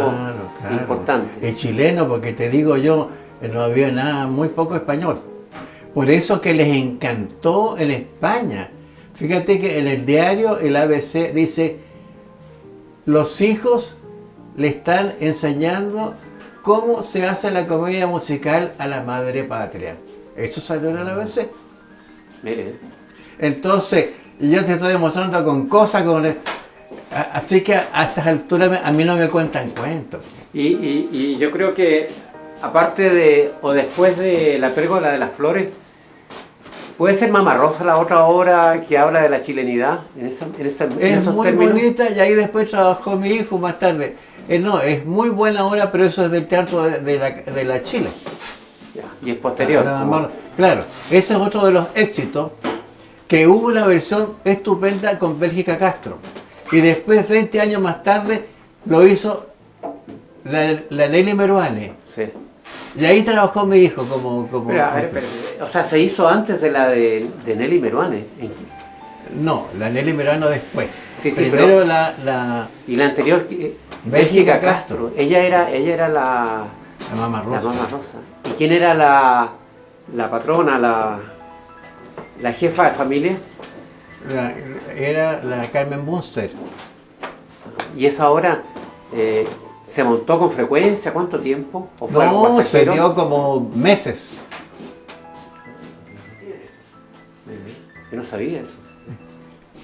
Speaker 2: importante.
Speaker 1: Es chileno, porque te digo yo, no había nada, muy poco español. Por eso que les encantó en España. Fíjate que en el diario, el ABC dice, los hijos le están enseñando cómo se hace la comedia musical a la madre patria. Eso salió en el ABC.
Speaker 2: Mire.
Speaker 1: Entonces, yo te estoy demostrando con cosas, así que a estas alturas a mí no me cuentan cuentos.
Speaker 2: Y yo creo que, aparte de, o después de La Pérgola de las Flores, ¿puede ser Mama Rosa la otra obra que habla de la chilenidad?
Speaker 1: Es muy bonita, y ahí después trabajó mi hijo más tarde. No, es muy buena obra, pero eso es del teatro de la Chile.
Speaker 2: Ya, y es posterior.
Speaker 1: Claro, ese es otro de los éxitos, que hubo una versión estupenda con Bélgica Castro. Y después, 20 años más tarde, lo hizo la Nelly Meruane.
Speaker 2: Sí.
Speaker 1: Y ahí trabajó mi hijo como
Speaker 2: pero, o sea, se hizo antes de la de Nelly Meruane.
Speaker 1: No, la Nelly Meruane después.
Speaker 2: Sí,
Speaker 1: primero
Speaker 2: y la anterior,
Speaker 1: Bélgica Castro.
Speaker 2: Ella era la
Speaker 1: Mama Rosa.
Speaker 2: La Mama Rosa. ¿Y quién era la patrona, la jefa de familia?
Speaker 1: Era la Carmen Bunster.
Speaker 2: ¿Y esa obra se montó con frecuencia? ¿Cuánto tiempo? ¿O fue
Speaker 1: no, se dio como meses.
Speaker 2: Yo no sabía eso.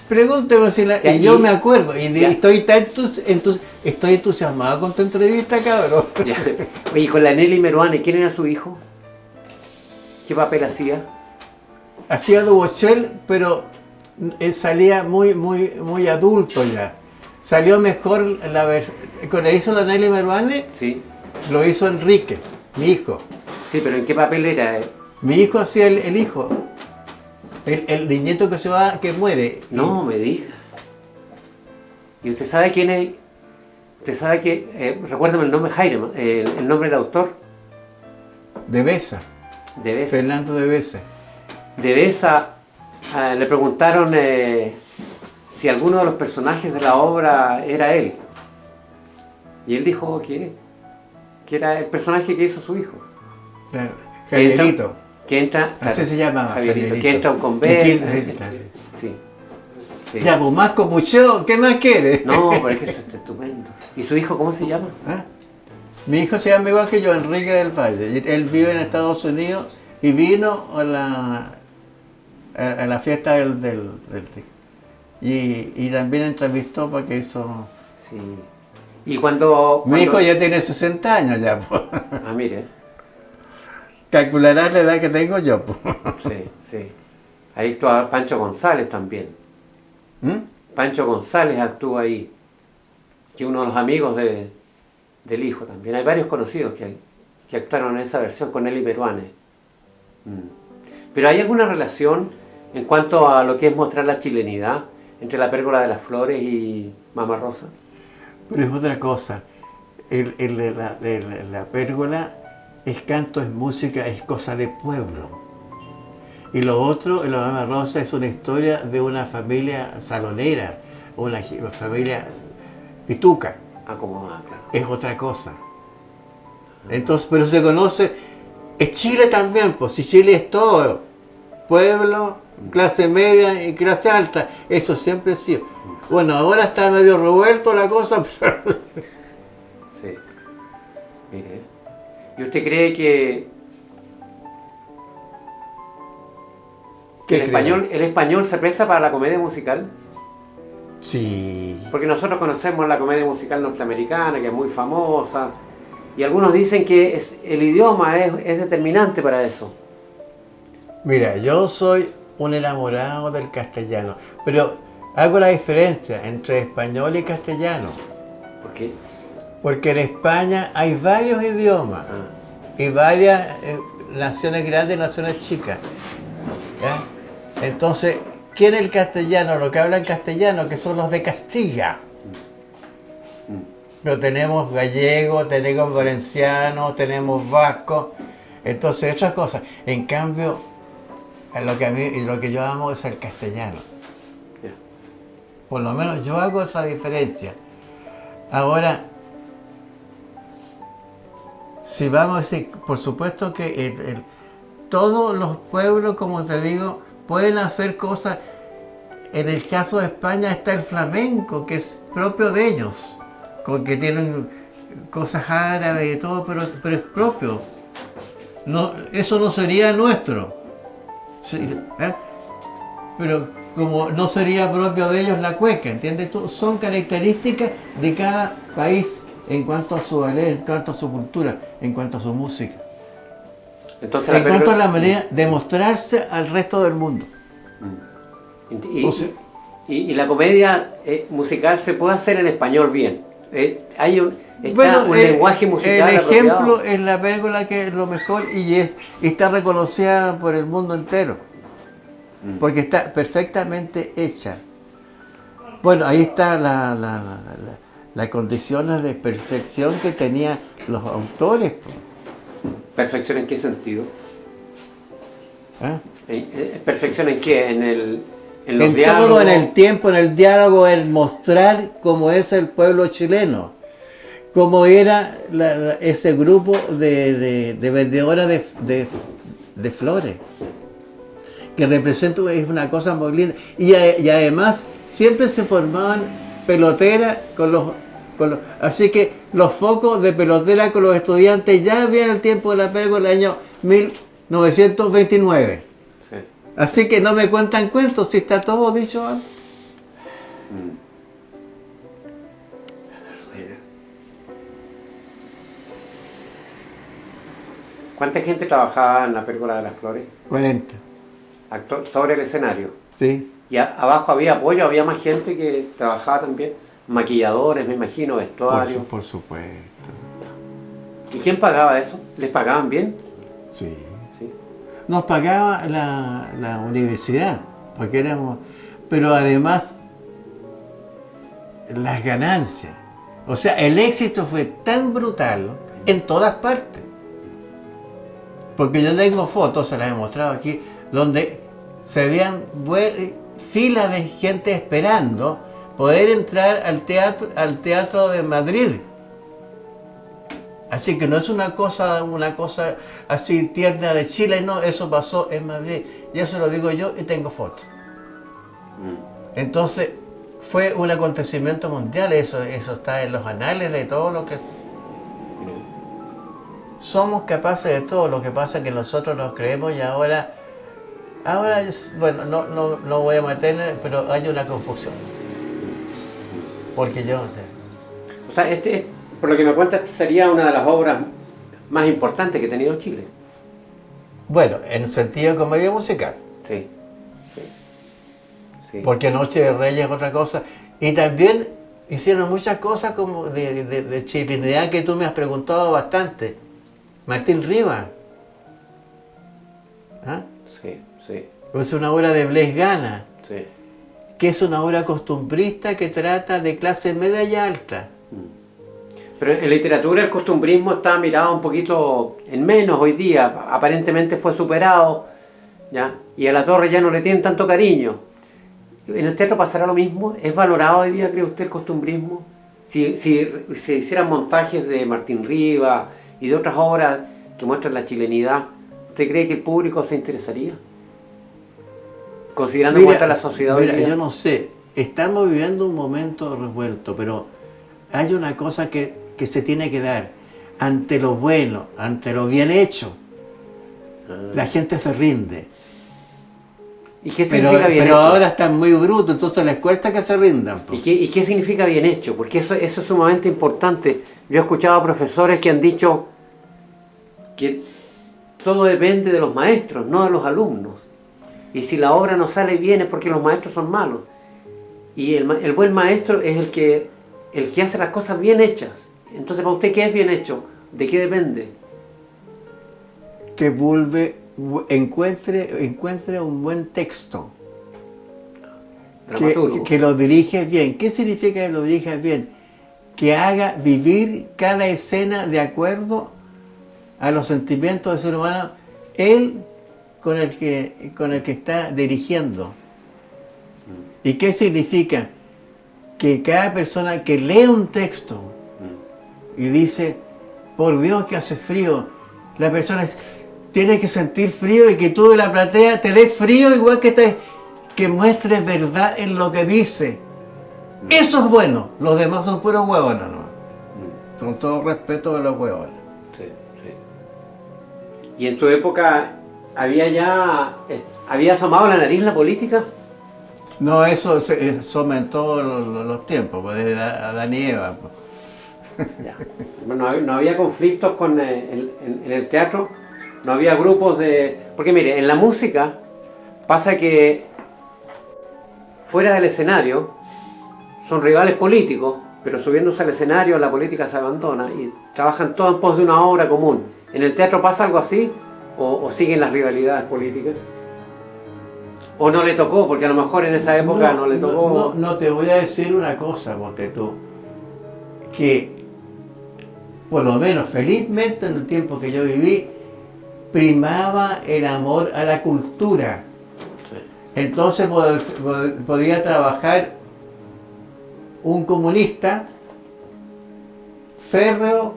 Speaker 1: Pregúnteme si y yo me acuerdo, y estoy entusiasmado con tu entrevista, cabrón.
Speaker 2: Oye, con la Nelly Meruane, ¿quién era su hijo? ¿Qué papel hacía?
Speaker 1: Hacía Dubochel, pero salía muy adulto ya. Salió mejor cuando hizo la Nelly Meruane,
Speaker 2: sí.
Speaker 1: Lo hizo Enrique, mi hijo.
Speaker 2: Sí, pero ¿en qué papel era?
Speaker 1: Mi hijo hacía el hijo. El niñito que muere.
Speaker 2: No me diga. ¿Y usted sabe quién es? ¿Usted sabe que, recuérdame el nombre, Jaime, el nombre del autor?
Speaker 1: De Besa. Fernando de Besa.
Speaker 2: De Besa, le preguntaron si alguno de los personajes de la obra era él. Y él dijo que era el personaje que hizo su hijo.
Speaker 1: Claro, Javierito.
Speaker 2: Que entra,
Speaker 1: así se llamaba,
Speaker 2: Javierito, que entra a un convento. Sí.
Speaker 1: Ya, pues más copucheo, ¿qué más quiere?
Speaker 2: No, pero es que eso es estupendo. ¿Y su hijo cómo se llama?
Speaker 1: ¿Ah? Mi hijo se llama igual que yo, Enrique del Valle. Él vive en Estados Unidos y vino a la fiesta del y también entrevistó para que hizo...
Speaker 2: Sí. Y cuando...
Speaker 1: Mi hijo ya tiene 60 años ya, pues.
Speaker 2: Ah, mire.
Speaker 1: Calcularás la edad que tengo yo, pues.
Speaker 2: Sí. Ahí actúa Pancho González también. Pancho González actúa ahí, que es uno de los amigos del hijo también. Hay varios conocidos que actuaron en esa versión con Nelly Meruane. Pero ¿hay alguna relación en cuanto a lo que es mostrar la chilenidad entre La Pérgola de las Flores y Mama Rosa?
Speaker 1: Pero es otra cosa. La pérgola es canto, es música, es cosa de pueblo. Y lo otro, la Dama Rosa, es una historia de una familia salonera, una familia pituca.
Speaker 2: Acomodada, claro.
Speaker 1: Es otra cosa. Entonces, pero se conoce, es Chile también, pues si Chile es todo, pueblo, clase media y clase alta, eso siempre ha sido. Bueno, ahora está medio revuelto la cosa, pero...
Speaker 2: Sí. Mire. ¿Y usted cree que el español se presta para la comedia musical?
Speaker 1: Sí.
Speaker 2: Porque nosotros conocemos la comedia musical norteamericana, que es muy famosa, y algunos dicen que el idioma es determinante para eso.
Speaker 1: Mira, yo soy un enamorado del castellano, pero hago la diferencia entre español y castellano.
Speaker 2: ¿Por qué?
Speaker 1: Porque en España hay varios idiomas y varias naciones grandes y naciones chicas. ¿Ya? Entonces, ¿quién es el castellano? Los que hablan castellano, que son los de Castilla. Pero tenemos gallego, tenemos valenciano, tenemos vasco, entonces otras cosas. En cambio, lo que yo amo es el castellano. Por lo menos yo hago esa diferencia. Ahora, si vamos a decir, por supuesto que todos los pueblos, como te digo, pueden hacer cosas. En el caso de España está el flamenco, que es propio de ellos, que tienen cosas árabes y todo, pero es propio. No, eso no sería nuestro. Sí, pero como no sería propio de ellos la cueca, ¿entiendes tú? Son características de cada país en cuanto a su ballet, en cuanto a su cultura, en cuanto a su música.
Speaker 2: Entonces,
Speaker 1: en cuanto a la manera de mostrarse al resto del mundo.
Speaker 2: Y la comedia musical se puede hacer en español bien. Hay un lenguaje musical.
Speaker 1: El ejemplo
Speaker 2: apropiado.
Speaker 1: es la película que es lo mejor y está reconocida por el mundo entero. Porque está perfectamente hecha. Bueno, ahí está las condiciones de perfección que tenían los autores.
Speaker 2: ¿Perfección en qué sentido?
Speaker 1: ¿Ah?
Speaker 2: ¿Perfección en qué? En los
Speaker 1: en
Speaker 2: diálogos.
Speaker 1: todo, en el tiempo, en el diálogo, en mostrar cómo es el pueblo chileno, cómo era ese grupo de vendedoras de flores, que representa, es una cosa muy linda. Y además siempre se formaban peloteras así que los focos de pelotera con los estudiantes ya habían el tiempo de la pérgola el año 1929.
Speaker 2: Sí.
Speaker 1: Así que no me cuentan cuentos si está todo dicho antes.
Speaker 2: ¿Cuánta gente trabajaba en la Pérgola de las Flores?
Speaker 1: 40.
Speaker 2: Sobre el escenario.
Speaker 1: Sí.
Speaker 2: ¿Y abajo había apoyo? ¿Había más gente que trabajaba también? Maquilladores, me imagino, vestuario.
Speaker 1: Por supuesto.
Speaker 2: ¿Y quién pagaba eso? ¿Les pagaban bien?
Speaker 1: Sí.
Speaker 2: Sí.
Speaker 1: Nos pagaba la universidad, porque éramos... Pero además, las ganancias. O sea, el éxito fue tan brutal en todas partes. Porque yo tengo fotos, se las he mostrado aquí, donde se veían filas de gente esperando poder entrar al teatro de Madrid. Así que no es una cosa así tierna de Chile, no, eso pasó en Madrid. Y eso lo digo yo y tengo fotos. Entonces, fue un acontecimiento mundial, eso está en los anales de todo lo que... Somos capaces de todo, lo que pasa es que nosotros nos creemos y ahora bueno, no voy a meterme, pero hay una confusión. Porque yo...
Speaker 2: O sea, por lo que me cuentas, sería una de las obras más importantes que ha tenido Chile.
Speaker 1: Bueno, en sentido de comedia musical.
Speaker 2: Sí.
Speaker 1: Porque Noche de Reyes es otra cosa. Y también hicieron muchas cosas como de chilenidad que tú me has preguntado bastante. Martín Rivas. ¿Ah?
Speaker 2: Sí.
Speaker 1: Es una obra de Blaise Gana.
Speaker 2: Sí.
Speaker 1: Que es una obra costumbrista que trata de clase media y alta.
Speaker 2: Pero en literatura el costumbrismo está mirado un poquito en menos hoy día, aparentemente fue superado, ¿ya? Y a La Torre ya no le tienen tanto cariño. ¿En el teatro pasará lo mismo? ¿Es valorado hoy día, cree usted, el costumbrismo? Si se hicieran montajes de Martín Rivas y de otras obras que muestran la chilenidad, ¿usted cree que el público se interesaría? Considerando cómo está la sociedad hoy día.
Speaker 1: Yo no sé, estamos viviendo un momento revuelto, pero hay una cosa que se tiene que dar. Ante lo bueno, ante lo bien hecho, la gente se rinde.
Speaker 2: ¿Y qué significa bien
Speaker 1: pero
Speaker 2: hecho?
Speaker 1: ahora están muy brutos, entonces les cuesta que se rindan.
Speaker 2: ¿Y qué significa bien hecho? Porque eso es sumamente importante. Yo he escuchado a profesores que han dicho que todo depende de los maestros, no de los alumnos. Y si la obra no sale bien es porque los maestros son malos. Y el buen maestro es el que hace las cosas bien hechas. Entonces, ¿para usted qué es bien hecho? ¿De qué depende?
Speaker 1: Que encuentre un buen texto. Que lo diriges bien. ¿Qué significa que lo diriges bien? Que haga vivir cada escena de acuerdo a los sentimientos del ser humano, él con el que está dirigiendo. ¿Y qué significa? Que cada persona que lee un texto y dice, por Dios que hace frío, la persona tiene que sentir frío y que tú de la platea te des frío igual que muestres verdad en lo que dice. Eso es bueno, los demás son puros huevones, ¿no? Con todo respeto a los huevones.
Speaker 2: Sí, sí. ¿Y en su época había asomado la nariz la política?
Speaker 1: No, eso en todos los tiempos, pues, desde Adán y Eva. Pues.
Speaker 2: Ya. Bueno, no había conflictos en el teatro, no había grupos de... Porque mire, en la música pasa que fuera del escenario son rivales políticos, pero subiéndose al escenario la política se abandona y trabajan todos en pos de una obra común. ¿En el teatro pasa algo así? ¿O siguen las rivalidades políticas? ¿O no le tocó? Porque a lo mejor en esa época no le tocó...
Speaker 1: No, te voy a decir una cosa, porque tú, que por lo menos felizmente en el tiempo que yo viví, primaba el amor a la cultura.
Speaker 2: Sí.
Speaker 1: Entonces podía trabajar un comunista férreo,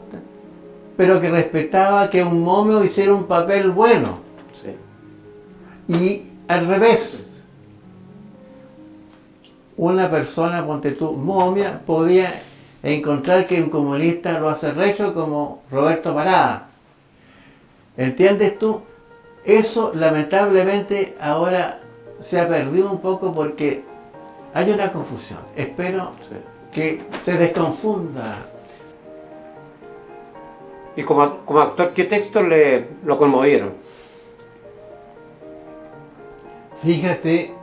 Speaker 1: pero que respetaba que un momio hiciera un papel bueno.
Speaker 2: Sí.
Speaker 1: Y al revés, una persona, ponte tú, momia, podía encontrar que un comunista lo hace regio como Roberto Parada. ¿Entiendes tú? Eso lamentablemente ahora se ha perdido un poco porque hay una confusión. Espero que se desconfunda.
Speaker 2: Y como actor, ¿qué textos lo conmovieron?
Speaker 1: Fíjate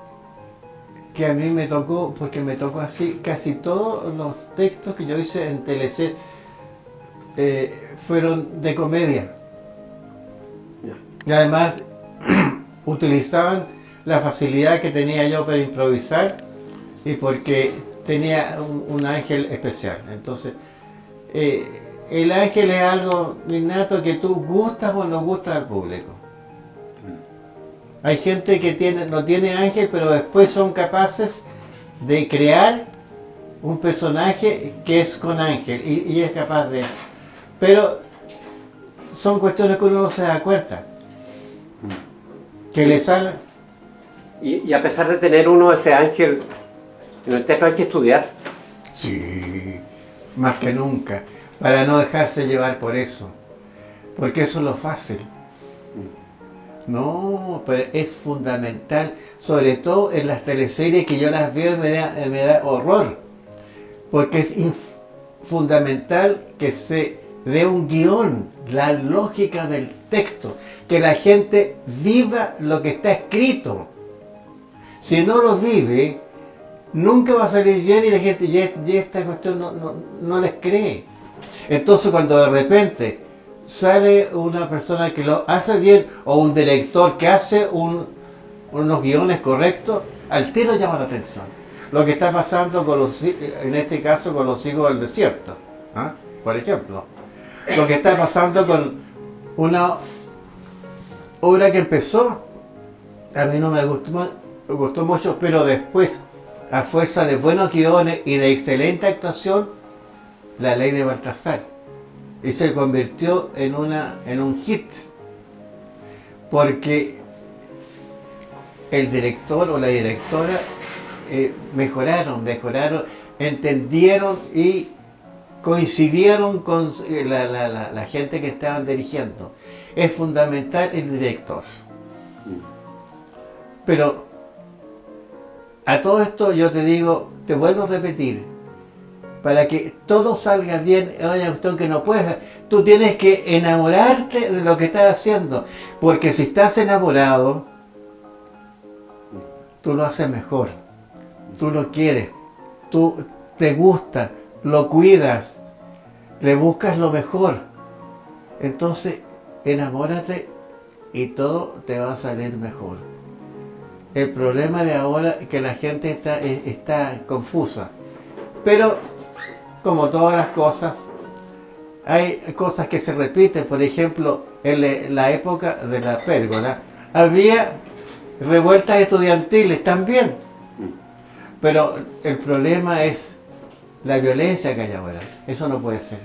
Speaker 1: que a mí me tocó, porque me tocó así, casi todos los textos que yo hice en Teleset fueron de comedia. Y además utilizaban la facilidad que tenía yo para improvisar y porque tenía un ángel especial. Entonces, el ángel es algo innato que tú gustas o no gustas al público. Hay gente que no tiene ángel, pero después son capaces de crear un personaje que es con ángel y es capaz de... Pero son cuestiones que uno no se da cuenta. Que le sale...
Speaker 2: Y a pesar de tener uno ese ángel, en el teatro hay que estudiar.
Speaker 1: Sí, más que nunca, para no dejarse llevar por eso. Porque eso es lo fácil. No, pero es fundamental, sobre todo en las teleseries que yo las veo y me da horror. Porque es fundamental que se dé un guión, la lógica del texto, que la gente viva lo que está escrito. Si no lo vive, nunca va a salir bien y la gente ya esta cuestión no les cree. Entonces cuando de repente sale una persona que lo hace bien o un director que hace unos guiones correctos, al tiro llama la atención. Lo que está pasando con en este caso con Los hijos del desierto. ¿Ah? por ejemplo. Lo que está pasando con una obra que empezó, a mí no me gustó mucho, pero después, a fuerza de buenos guiones y de excelente actuación, La Ley de Baltasar. Y se convirtió en un hit. Porque el director o la directora mejoraron, entendieron y coincidieron con la gente que estaban dirigiendo. Es fundamental el director. Pero a todo esto yo te digo, te vuelvo a repetir, para que todo salga bien, es una cuestión que no puedes, tú tienes que enamorarte de lo que estás haciendo, porque si estás enamorado, tú lo haces mejor, tú lo quieres, tú te gusta, lo cuidas, le buscas lo mejor. Entonces, enamórate y todo te va a salir mejor. El problema de ahora es que la gente está confusa. Pero, como todas las cosas, hay cosas que se repiten. Por ejemplo, en la época de la pérgola, había revueltas estudiantiles también. Pero el problema es la violencia que hay ahora. Eso no puede ser.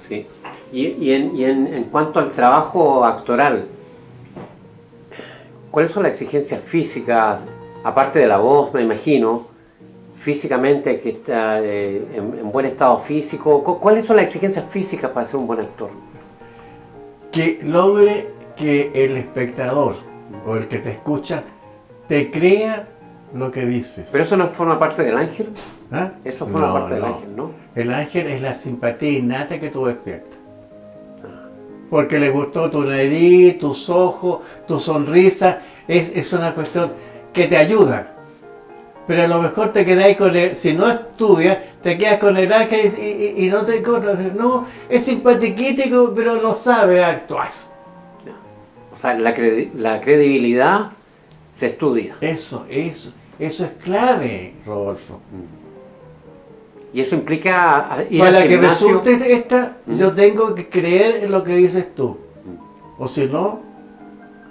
Speaker 2: Sí. Y en cuanto al trabajo actoral, ¿cuáles son las exigencias físicas, aparte de la voz, me imagino, físicamente, que está en buen estado físico? ¿Cuáles son las exigencias físicas para ser un buen actor?
Speaker 1: Que logre que el espectador o el que te escucha te crea lo que dices.
Speaker 2: ¿Pero eso no forma parte del ángel?
Speaker 1: ¿Ah?
Speaker 2: Eso forma parte del ángel, ¿no?
Speaker 1: El ángel es la simpatía innata que tú despiertas. Porque le gustó tu nariz, tus ojos, tu sonrisa. Es una cuestión que te ayuda. Pero a lo mejor te quedáis con él, si no estudias, te quedas con el ángel y no te encuentras. No, es simpatiquítico, pero no sabe actuar.
Speaker 2: O sea, la credibilidad se estudia.
Speaker 1: Eso es clave, Rodolfo.
Speaker 2: Y eso implica ir
Speaker 1: Para
Speaker 2: al
Speaker 1: que
Speaker 2: gimnasio.
Speaker 1: resulte esta, yo tengo que creer en lo que dices tú. O si no,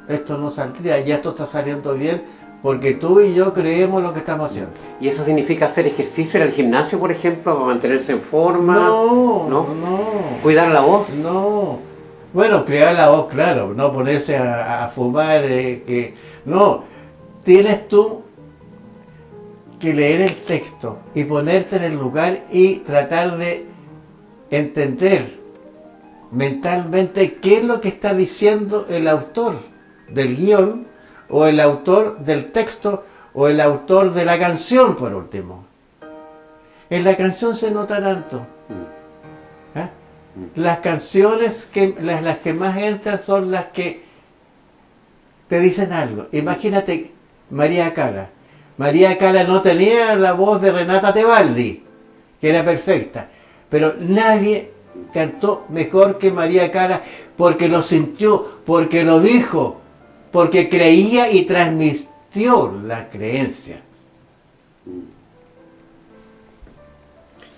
Speaker 1: esto no saldría. Ya esto está saliendo bien porque tú y yo creemos lo que estamos haciendo.
Speaker 2: ¿Y eso significa hacer ejercicio en el gimnasio, por ejemplo, para mantenerse en forma?
Speaker 1: No.
Speaker 2: ¿Cuidar la voz?
Speaker 1: No. Bueno, cuidar la voz, claro. No ponerse a fumar. No. Tienes tú que leer el texto y ponerte en el lugar y tratar de entender mentalmente qué es lo que está diciendo el autor del guión o el autor del texto o el autor de la canción, por último. En la canción se nota tanto. ¿Eh? Las canciones las que más entran son las que te dicen algo. Imagínate María Cala. María Cala no tenía la voz de Renata Tebaldi, que era perfecta, pero nadie cantó mejor que María Cala porque lo sintió, porque lo dijo, porque creía y transmitió la creencia.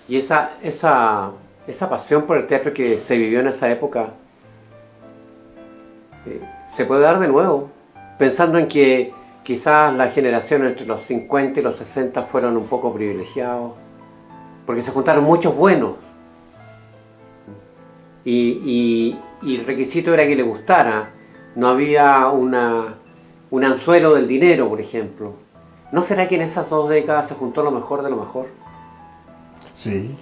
Speaker 2: Y esa pasión por el teatro que se vivió en esa época se puede dar de nuevo, pensando en que quizás la generación entre los 50 y los 60 fueron un poco privilegiados, porque se juntaron muchos buenos. Y el requisito era que le gustara. No había un anzuelo del dinero, por ejemplo. ¿No será que en esas 2 décadas se juntó lo mejor de lo mejor?
Speaker 1: Sí,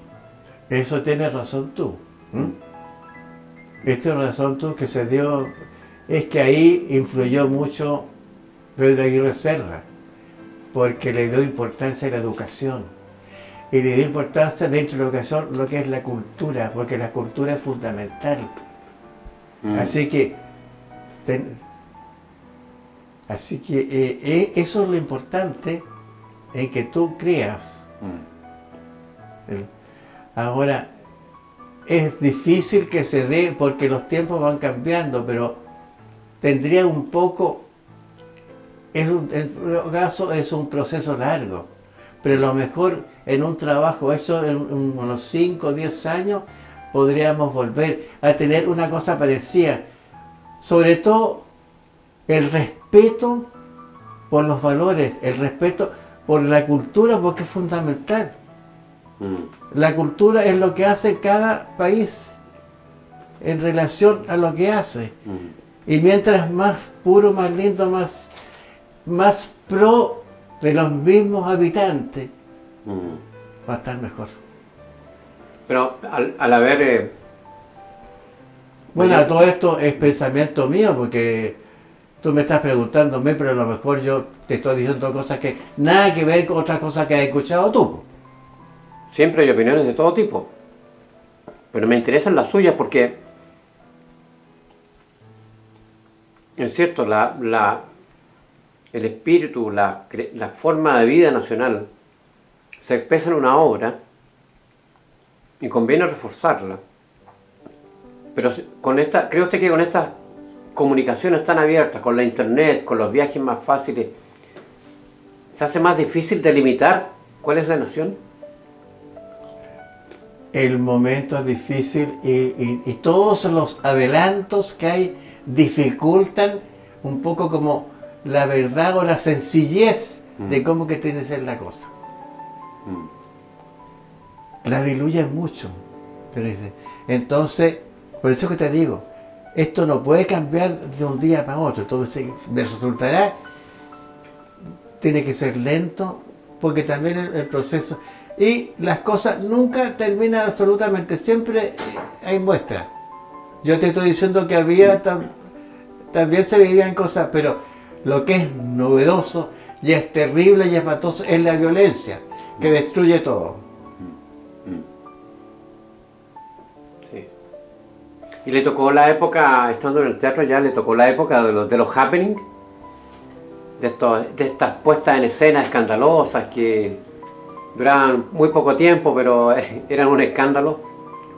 Speaker 1: eso tienes razón tú. Esta razón tú que se dio, es que ahí influyó mucho Pedro Aguirre Cerda, porque le dio importancia a la educación. Y le dio importancia dentro de la educación lo que es la cultura, porque la cultura es fundamental. Así que eso es lo importante en que tú creas. Ahora, es difícil que se dé porque los tiempos van cambiando, pero tendría un poco, en todo caso es un proceso largo, pero a lo mejor en un trabajo hecho en unos 5 o 10 años podríamos volver a tener una cosa parecida. Sobre todo el respeto por los valores, el respeto por la cultura, porque es fundamental. La cultura es lo que hace cada país en relación a lo que hace. Y mientras más puro, más lindo, más pro de los mismos habitantes, va a estar mejor.
Speaker 2: Pero al haber...
Speaker 1: Bueno, todo esto es pensamiento mío, porque tú me estás preguntándome, pero a lo mejor yo te estoy diciendo cosas que nada que ver con otras cosas que has escuchado tú.
Speaker 2: Siempre hay opiniones de todo tipo, pero me interesan las suyas porque es cierto, el espíritu, la forma de vida nacional se expresa en una obra y conviene reforzarla. Pero ¿cree usted que con estas comunicaciones tan abiertas, con la internet, con los viajes más fáciles, se hace más difícil delimitar cuál es la nación?
Speaker 1: El momento es difícil y todos los adelantos que hay dificultan un poco como la verdad o la sencillez de cómo que tiene que ser la cosa. La diluyen mucho. Entonces, por eso que te digo, esto no puede cambiar de un día para otro. Entonces me resultará, tiene que ser lento, porque también el proceso... Y las cosas nunca terminan absolutamente, siempre hay muestras. Yo te estoy diciendo que también se vivían cosas, pero lo que es novedoso y es terrible y espantoso es la violencia, que destruye todo.
Speaker 2: Sí. Y le tocó la época, estando en el teatro ya, le tocó la época de los happenings, de estas puestas en escena escandalosas que duraban muy poco tiempo, pero eran un escándalo,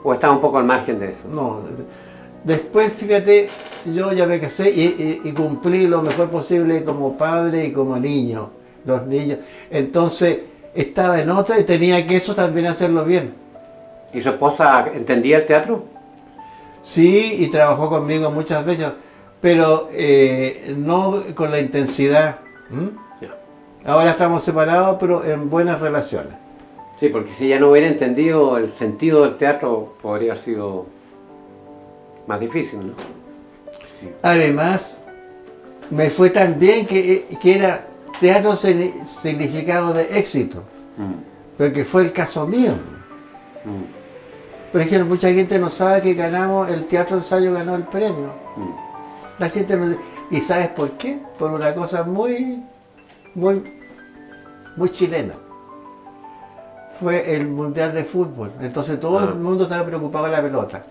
Speaker 2: o estaba un poco al margen de eso.
Speaker 1: No, después fíjate, yo ya me casé y cumplí lo mejor posible como padre y como niño, los niños. Entonces estaba en otra y tenía que eso también hacerlo bien.
Speaker 2: ¿Y su esposa entendía el teatro?
Speaker 1: Sí, y trabajó conmigo muchas veces, pero no con la intensidad. Ahora estamos separados, pero en buenas relaciones.
Speaker 2: Sí, porque si ella no hubiera entendido el sentido del teatro, podría haber sido más difícil, ¿no? Sí.
Speaker 1: Además, me fue tan bien que era teatro significado de éxito, porque fue el caso mío. Por ejemplo, mucha gente no sabe que ganamos, el Teatro Ensayo ganó el premio. La gente no... ¿Y sabes por qué? Por una cosa muy chilena. Fue el Mundial de Fútbol. Entonces todo el mundo estaba preocupado con la pelota.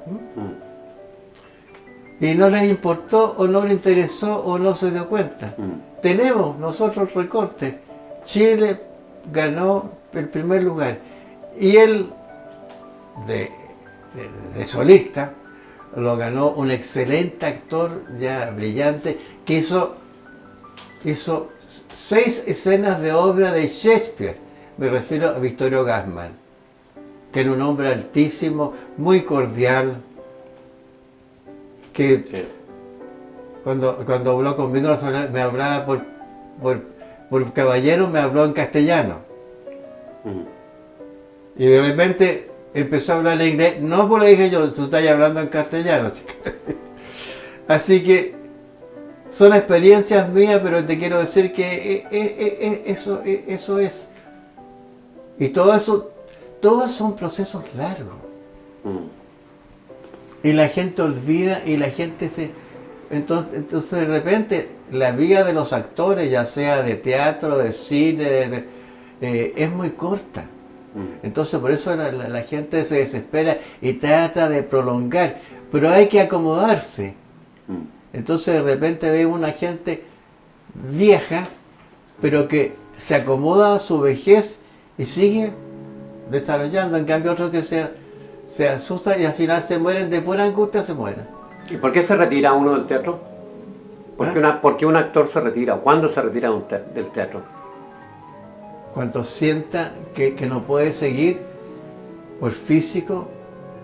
Speaker 1: Y no les importó, o no les interesó, o no se dio cuenta. Tenemos nosotros recortes. Chile ganó el primer lugar. Y él, de solista, lo ganó un excelente actor, ya brillante, que hizo 6 escenas de obra de Shakespeare. Me refiero a Vittorio Gassman, que era un hombre altísimo, muy cordial, que cuando habló conmigo me hablaba por caballero, me habló en castellano. Y de repente empezó a hablar en inglés, no porque le dije yo, tú estás hablando en castellano. Así que son experiencias mías, pero te quiero decir que eso es. Y todos son procesos largos. Y la gente olvida y la gente se... Entonces de repente la vida de los actores, ya sea de teatro, de cine, es muy corta. Entonces por eso la gente se desespera y trata de prolongar. Pero hay que acomodarse. Entonces de repente ve una gente vieja, pero que se acomoda a su vejez y sigue desarrollando. En cambio otros que se asustan y al final se mueren, de pura angustia se mueren.
Speaker 2: ¿Y por qué se retira uno del teatro? ¿Por qué un actor se retira? ¿O cuándo se retira del teatro?
Speaker 1: cuando sienta que no puede seguir por físico,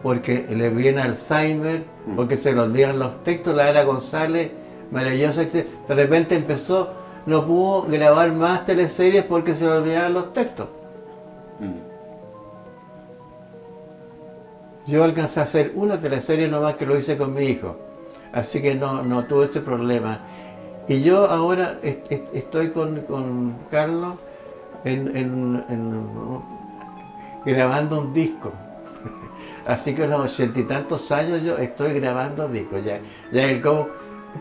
Speaker 1: porque le viene Alzheimer, porque se le olvidan los textos. La Ara González, maravillosa, de repente empezó, no pudo grabar más teleseries porque se le olvidaban los textos. Yo alcancé a hacer una teleserie nomás, que lo hice con mi hijo, así que no tuve ese problema. Y yo ahora estoy con Carlos grabando un disco. Así que a los 80 y tantos años yo estoy grabando discos.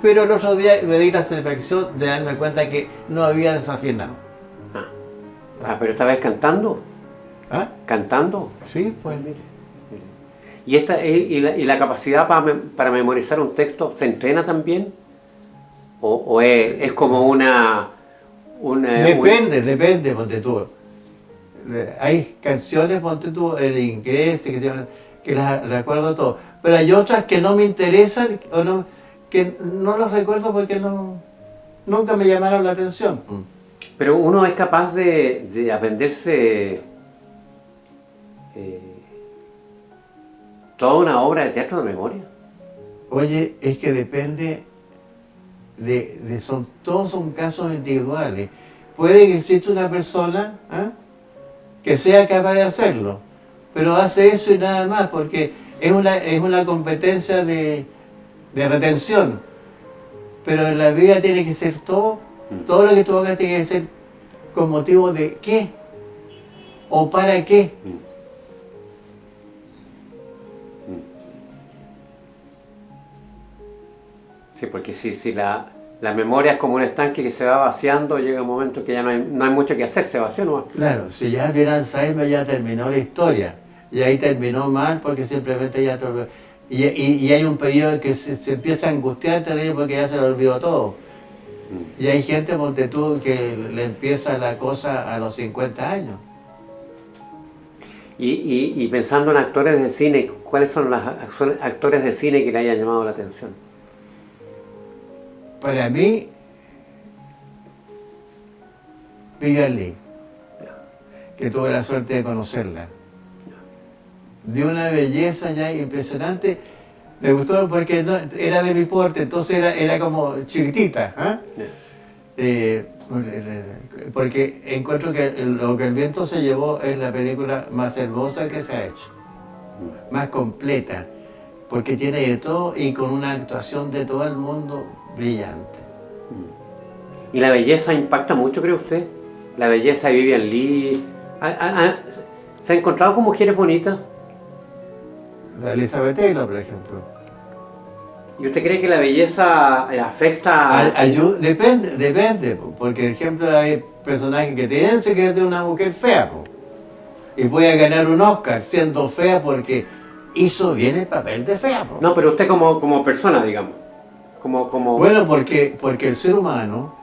Speaker 1: Pero el otro día me di la satisfacción de darme cuenta que no había desafinado.
Speaker 2: Pero esta vez cantando.
Speaker 1: ¿Ah?
Speaker 2: ¿Cantando?
Speaker 1: Sí, pues.
Speaker 2: Mire. ¿Y la capacidad para memorizar un texto se entrena también? ¿O es como una
Speaker 1: Depende, ponte tú. Hay canciones, ponte tú, en inglés, que las recuerdo todo. Pero hay otras que no me interesan, que no las recuerdo porque nunca me llamaron la atención.
Speaker 2: Pero uno es capaz de aprenderse toda una obra de teatro de memoria.
Speaker 1: Oye, es que depende todos son casos individuales. Puede que exista una persona que sea capaz de hacerlo, pero hace eso y nada más, porque es una competencia de retención. Pero en la vida tiene que ser todo lo que tú hagas tiene que ser con motivo de qué o para qué.
Speaker 2: Sí, porque si la memoria es como un estanque que se va vaciando, llega un momento que ya no hay mucho que hacer, se vacía nomás.
Speaker 1: Claro, si ya viene Alzheimer ya terminó la historia, y ahí terminó mal porque simplemente ya todo. Y hay un periodo que se empieza a angustiar terrible porque ya se le olvidó todo. Y hay gente, ponte tú, que le empieza la cosa a los 50 años.
Speaker 2: Y pensando en actores de cine, ¿cuáles son los actores de cine que le hayan llamado la atención?
Speaker 1: Para mí, Vivian Leigh, que tuve la suerte de conocerla, de una belleza ya impresionante. Me gustó porque era de mi porte, entonces era como chiquitita. Porque encuentro que lo que el viento se llevó es la película más hermosa que se ha hecho, más completa, porque tiene de todo y con una actuación de todo el mundo brillante.
Speaker 2: ¿Y la belleza impacta mucho, cree usted? La belleza de Vivian Leigh. ¿Se ha encontrado con mujeres bonitas?
Speaker 1: La Elizabeth Taylor, por ejemplo.
Speaker 2: ¿Y usted cree que la belleza afecta?
Speaker 1: Depende, porque por ejemplo hay personajes que tienen que ser de una mujer fea, y puede ganar un Oscar siendo fea porque hizo bien el papel de fea.
Speaker 2: No, pero usted como persona, digamos.
Speaker 1: Bueno, porque el ser humano,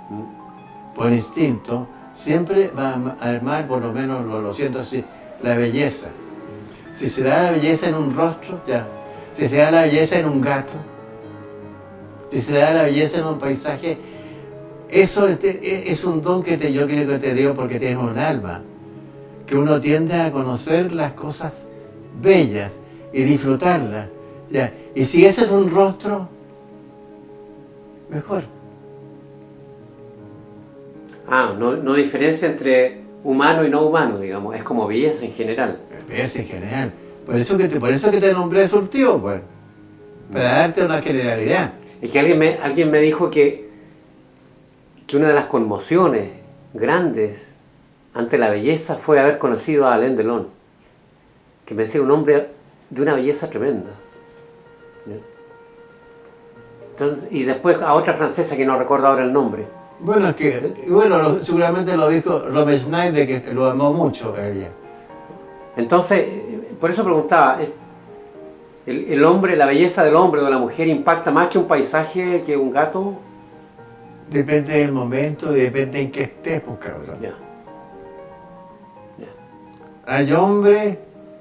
Speaker 1: por instinto, siempre va a armar, por lo menos lo siento así, la belleza. Si se da la belleza en un rostro, ya. Si se da la belleza en un gato, si se da la belleza en un paisaje, eso es un don que yo creo que te dio porque tienes un alma, que uno tiende a conocer las cosas bellas y disfrutarlas. ¿Ya? Y si ese es un rostro, mejor.
Speaker 2: No diferencia entre humano y no humano, digamos, es como belleza en general.
Speaker 1: Belleza en general. Por eso que te nombré surtido, pues, para darte una generalidad.
Speaker 2: Es que alguien me dijo que una de las conmociones grandes ante la belleza fue haber conocido a Alain Delon, que me decía un hombre de una belleza tremenda. Entonces, y después a otra francesa que no recuerdo ahora el nombre.
Speaker 1: Bueno, seguramente lo dijo Robert Schneider, que lo amó mucho a ella.
Speaker 2: Entonces, por eso preguntaba, ¿el hombre, la belleza del hombre o de la mujer impacta más que un paisaje, que un gato?
Speaker 1: Depende del momento y depende en qué estés, pues, cabrón.
Speaker 2: Ya.
Speaker 1: Hay hombres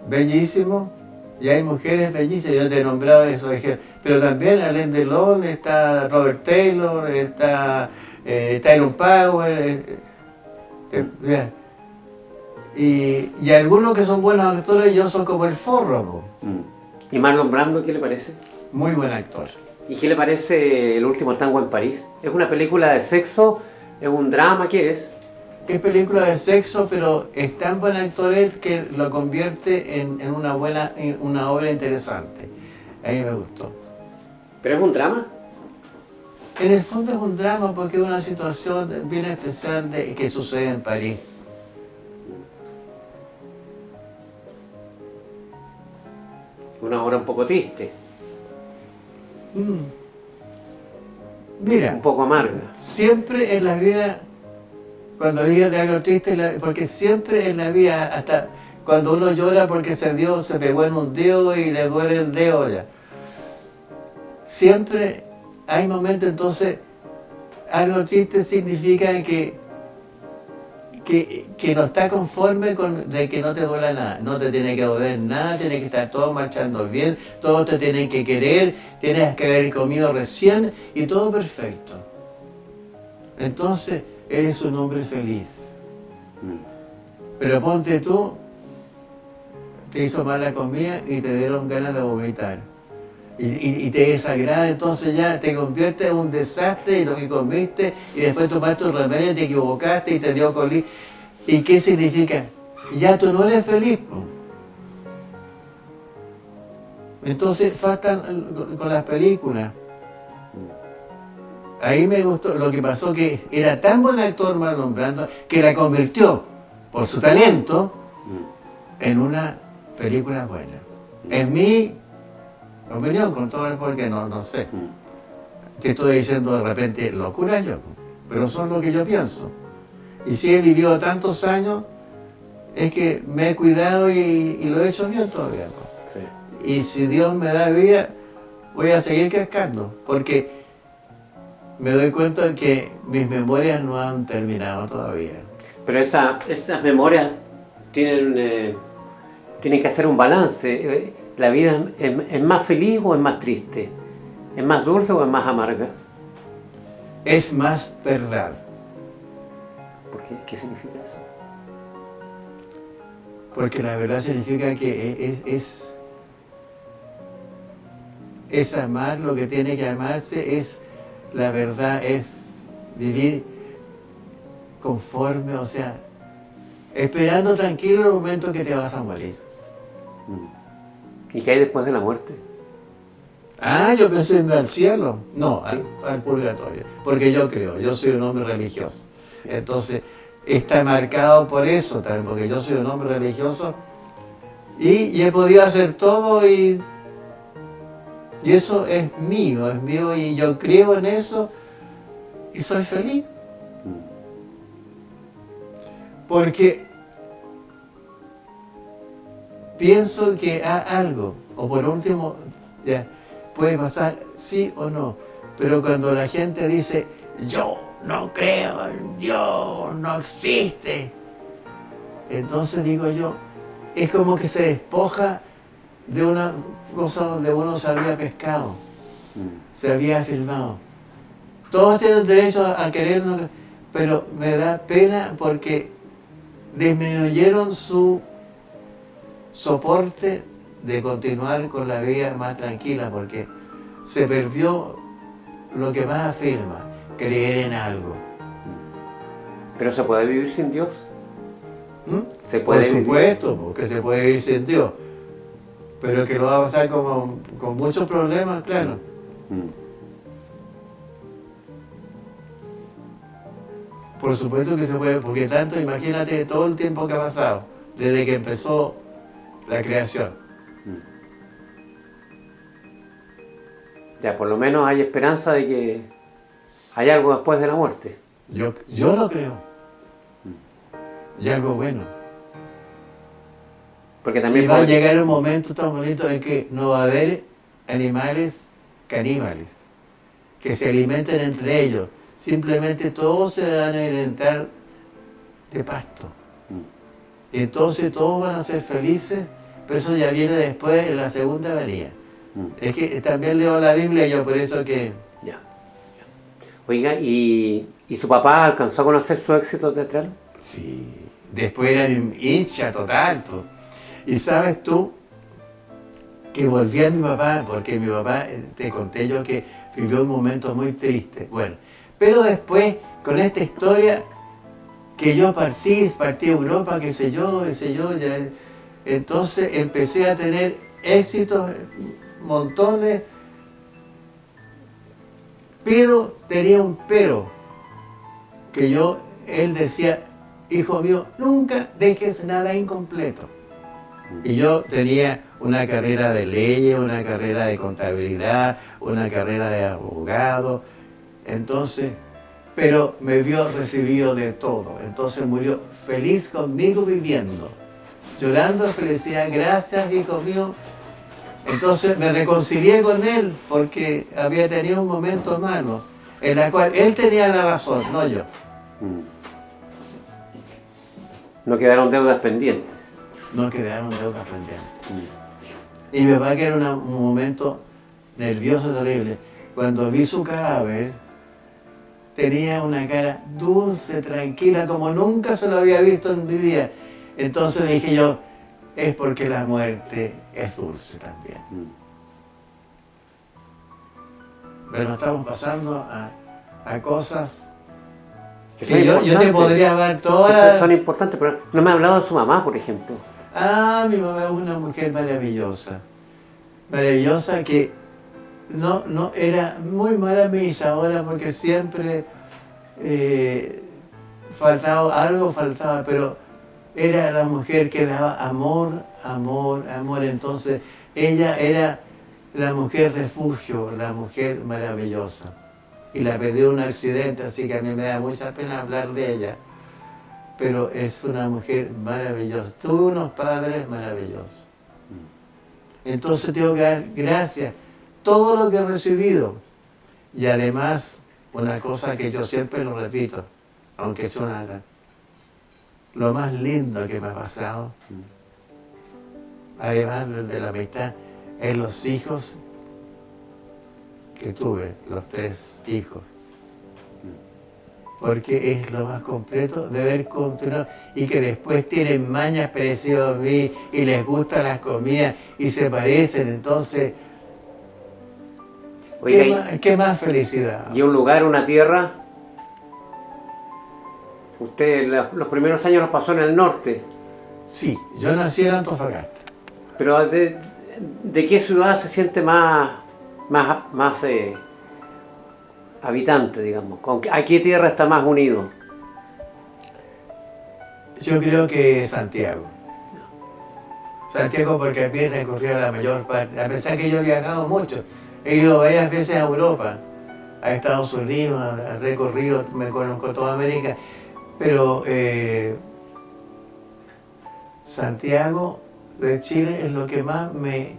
Speaker 1: bellísimos y hay mujeres bellísimas. Yo te he nombrado eso, pero también Alain Delon, está Robert Taylor, está Tyrone Power. Y algunos que son buenos actores, yo soy como el forro. Po.
Speaker 2: ¿Y Marlon Brando qué le parece?
Speaker 1: Muy buen actor.
Speaker 2: ¿Y qué le parece El último tango en París? ¿Es una película de sexo? ¿Es un drama? ¿Qué es?
Speaker 1: Es película de sexo, pero es tan buen actor él que lo convierte en una obra interesante. A mí me gustó.
Speaker 2: ¿Pero es un drama?
Speaker 1: En el fondo es un drama porque es una situación bien especial que sucede en París.
Speaker 2: Una obra un poco triste.
Speaker 1: Mira,
Speaker 2: Un poco amarga.
Speaker 1: siempre en la vida, cuando digas de algo triste, porque siempre en la vida, hasta cuando uno llora porque se pegó en un dedo y le duele el dedo ya. Siempre hay momentos, entonces, algo triste significa que no está conforme de que no te duela nada. No te tiene que doler nada, tiene que estar todo marchando bien, todos te tienen que querer, tienes que haber comido recién y todo perfecto. Entonces, eres un hombre feliz. Pero ponte tú, te hizo mala comida y te dieron ganas de vomitar. Y te desagrada, entonces ya te convierte en un desastre y lo que comiste, y después tomaste un remedio, te equivocaste y te dio colitis. ¿Y qué significa? Ya tú no eres feliz, po. Entonces faltan con las películas. Ahí me gustó, lo que pasó que era tan buen actor Marlon Brando que la convirtió, por su talento, en una película buena. En mi opinión, con todo el porque no sé. Te estoy diciendo de repente locura yo, pero son lo que yo pienso. Y si he vivido tantos años, es que me he cuidado y lo he hecho bien todavía. Sí. Y si Dios me da vida, voy a seguir cascando, porque me doy cuenta de que mis memorias no han terminado todavía.
Speaker 2: Pero esas memorias tienen que hacer un balance. ¿La vida es más feliz o es más triste? ¿Es más dulce o es más amarga?
Speaker 1: Es más verdad.
Speaker 2: ¿Por qué? ¿Qué significa eso?
Speaker 1: Porque la verdad significa que es amar lo que tiene que amarse, la verdad es vivir conforme, o sea, esperando tranquilo el momento que te vas a morir.
Speaker 2: ¿Y qué hay después de la muerte?
Speaker 1: Yo pensé en al cielo. No, al purgatorio. Porque yo soy un hombre religioso. Entonces, está marcado por eso también, porque yo soy un hombre religioso y he podido hacer todo y eso es mío y yo creo en eso y soy feliz. Porque pienso que algo, o por último, ya, puede pasar sí o no, pero cuando la gente dice, yo no creo en Dios, no existe, entonces digo yo, es como que se despoja de una cosa donde uno se había pescado, se había afirmado. Todos tienen derecho a querernos, pero me da pena porque disminuyeron su soporte de continuar con la vida más tranquila, porque se perdió lo que más afirma, creer en algo.
Speaker 2: ¿Pero se puede vivir sin Dios? ¿Se
Speaker 1: Por
Speaker 2: puede
Speaker 1: supuesto, porque se puede vivir sin Dios, pero que lo va a pasar con muchos problemas, claro. Por supuesto que se puede, porque tanto, imagínate todo el tiempo que ha pasado, desde que empezó la creación.
Speaker 2: Ya, por lo menos hay esperanza de que hay algo después de la muerte.
Speaker 1: Yo lo creo. Y algo bueno.
Speaker 2: Porque también
Speaker 1: y va a llegar un momento tan bonito en que no va a haber animales caníbales que se alimenten entre ellos. Simplemente todos se van a alimentar de pasto. Entonces todos van a ser felices, pero eso ya viene después en la segunda venida. Es que también leo la Biblia, yo por eso que...
Speaker 2: Ya. Oiga, ¿y su papá alcanzó a conocer su éxito teatral?
Speaker 1: Sí, después era hincha total. Po. Y sabes tú que volví a mi papá, porque mi papá, te conté yo que vivió un momento muy triste. Bueno, pero después, con esta historia, que yo partí a Europa, qué sé yo, ya, entonces empecé a tener éxitos, montones, pero tenía un pero, que él decía, hijo mío, nunca dejes nada incompleto. Y yo tenía una carrera de leyes, una carrera de contabilidad, una carrera de abogado, entonces, pero me vio recibido de todo. Entonces murió feliz conmigo viviendo, llorando de felicidad, gracias, hijo mío. Entonces me reconcilié con él porque había tenido un momento malo, en el cual él tenía la razón, no yo.
Speaker 2: No quedaron deudas pendientes.
Speaker 1: No quedaron deudas pendientes. Y mi papá, que era un momento nervioso, terrible, cuando vi su cadáver, tenía una cara dulce, tranquila, como nunca se lo había visto en mi vida. Entonces dije yo, es porque la muerte es dulce también. Bueno, estamos pasando a cosas que yo te podría dar todas.
Speaker 2: Son importantes, pero no me ha hablado de su mamá, por ejemplo.
Speaker 1: Ah, mi mamá es una mujer maravillosa. Maravillosa, que no era muy mala administradora porque siempre algo faltaba, pero era la mujer que daba amor, amor, amor. Entonces ella era la mujer refugio, la mujer maravillosa. Y la perdió en un accidente, así que a mí me da mucha pena hablar de ella. Pero es una mujer maravillosa. Tuve unos padres maravillosos. Entonces tengo que dar gracias todo lo que he recibido. Y además, una cosa que yo siempre lo repito, aunque suena, lo más lindo que me ha pasado, además de la amistad, es los hijos que tuve, los 3 hijos. Porque es lo más completo de ver continuado, y que después tienen mañas parecidas a mí y les gustan las comidas y se parecen, entonces
Speaker 2: Oiga,
Speaker 1: ¿qué más felicidad?
Speaker 2: ¿Y un lugar, una tierra? Usted los primeros años los pasó en el norte.
Speaker 1: Sí, yo nací en Antofagasta.
Speaker 2: Pero ¿de qué ciudad se siente más habitante, digamos? ¿A qué tierra está más unido?
Speaker 1: Yo creo que Santiago. Santiago, porque a pie recorrió la mayor parte, a pesar que yo he viajado mucho. He ido varias veces a Europa, a Estados Unidos, he recorrido, me conozco toda América, pero Santiago de Chile es lo que más me...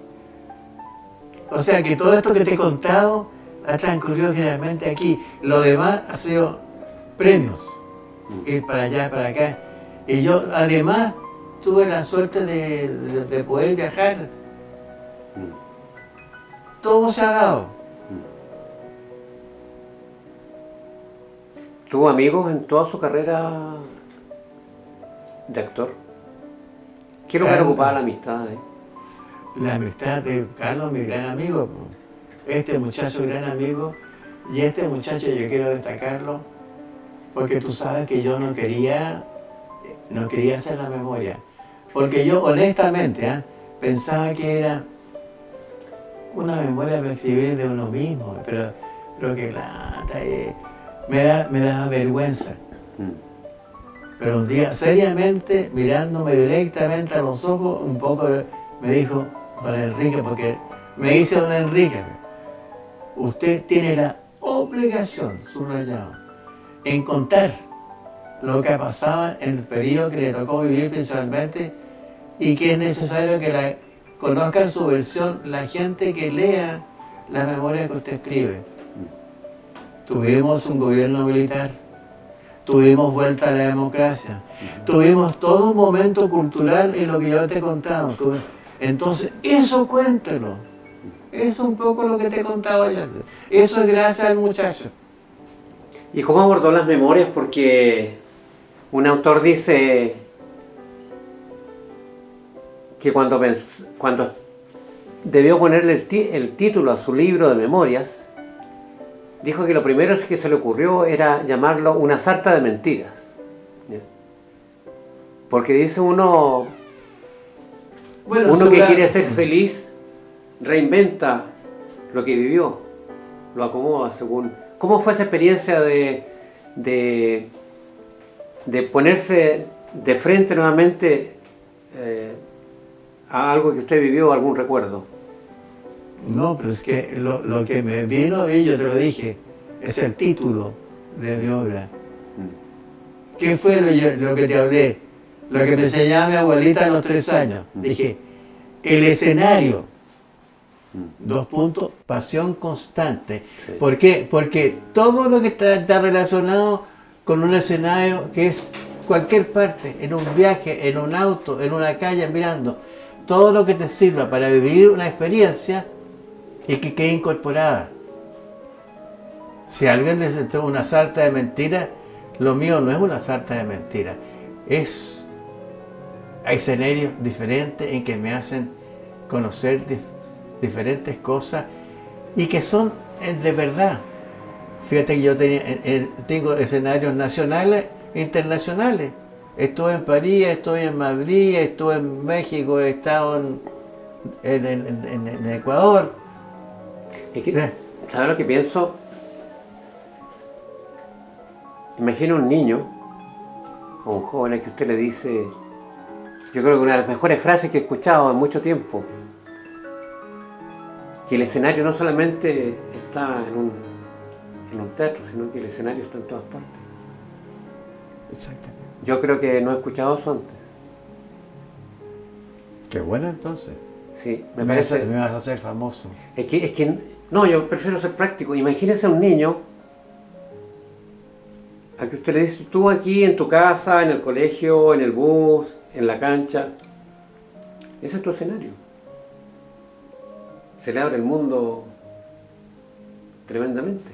Speaker 1: O sea, que todo esto que te he contado ha transcurrido generalmente aquí. Lo demás ha sido premios, ir para allá, para acá. Y yo además tuve la suerte de poder viajar. Todo se ha dado.
Speaker 2: ¿Tuvo amigos en toda su carrera de actor? ¿Qué lugar ocupaba la amistad?
Speaker 1: La amistad de Carlos, mi gran amigo. Este muchacho, gran amigo. Y este muchacho yo quiero destacarlo porque tú sabes que yo no quería hacer la memoria. Porque yo honestamente pensaba que era una memoria para escribir de uno mismo, pero que lata, me da vergüenza. Pero un día, seriamente, mirándome directamente a los ojos, un poco me dijo, don Enrique, porque me dice don Enrique, usted tiene la obligación, subrayado, en contar lo que ha pasado en el periodo que le tocó vivir principalmente, y que es necesario que conozcan su versión la gente que lea la memoria que usted escribe. Tuvimos un gobierno militar, tuvimos vuelta a la democracia, tuvimos todo un momento cultural en lo que yo te he contado. Entonces, eso cuéntelo. Eso es un poco lo que te he contado ya. Eso es gracias al muchacho.
Speaker 2: ¿Y cómo abordó las memorias? Porque un autor dice que cuando debió ponerle el título a su libro de memorias, dijo que lo primero que se le ocurrió era llamarlo Una sarta de mentiras. ¿Ya? Porque dice uno que quiere ser feliz, reinventa lo que vivió, lo acomoda según... ¿Cómo fue esa experiencia de ponerse de frente nuevamente a algo que usted vivió, algún recuerdo?
Speaker 1: No, pero es que lo que me vino, y yo te lo dije, es el título de mi obra. ¿Qué fue lo que te hablé? Lo que me enseñaba mi abuelita a los 3 años. Dije, el escenario. 2 puntos, pasión constante.
Speaker 2: Sí.
Speaker 1: ¿Por qué? Porque todo lo que está relacionado con un escenario que es cualquier parte, en un viaje, en un auto, en una calle, mirando, todo lo que te sirva para vivir una experiencia y que quede incorporada. Si a alguien le sentó una sarta de mentiras, lo mío no es una sarta de mentiras, es escenarios diferentes en que me hacen conocer diferentes cosas y que son de verdad. Fíjate que yo tengo escenarios nacionales e internacionales. Estuve en París, estuve en Madrid, estuve en México, he estado en Ecuador.
Speaker 2: Es que, ¿sabes lo que pienso? Imagina un niño o un joven a que usted le dice, yo creo que una de las mejores frases que he escuchado en mucho tiempo, que el escenario no solamente está en un teatro, sino que el escenario está en todas partes.
Speaker 1: Exactamente.
Speaker 2: Yo creo que no he escuchado eso antes.
Speaker 1: Qué bueno entonces.
Speaker 2: Sí,
Speaker 1: me vas a hacer famoso.
Speaker 2: Es que no, yo prefiero ser práctico. Imagínese a un niño a que usted le dice, tú aquí en tu casa, en el colegio, en el bus, en la cancha, ese es tu escenario. Se le abre el mundo tremendamente.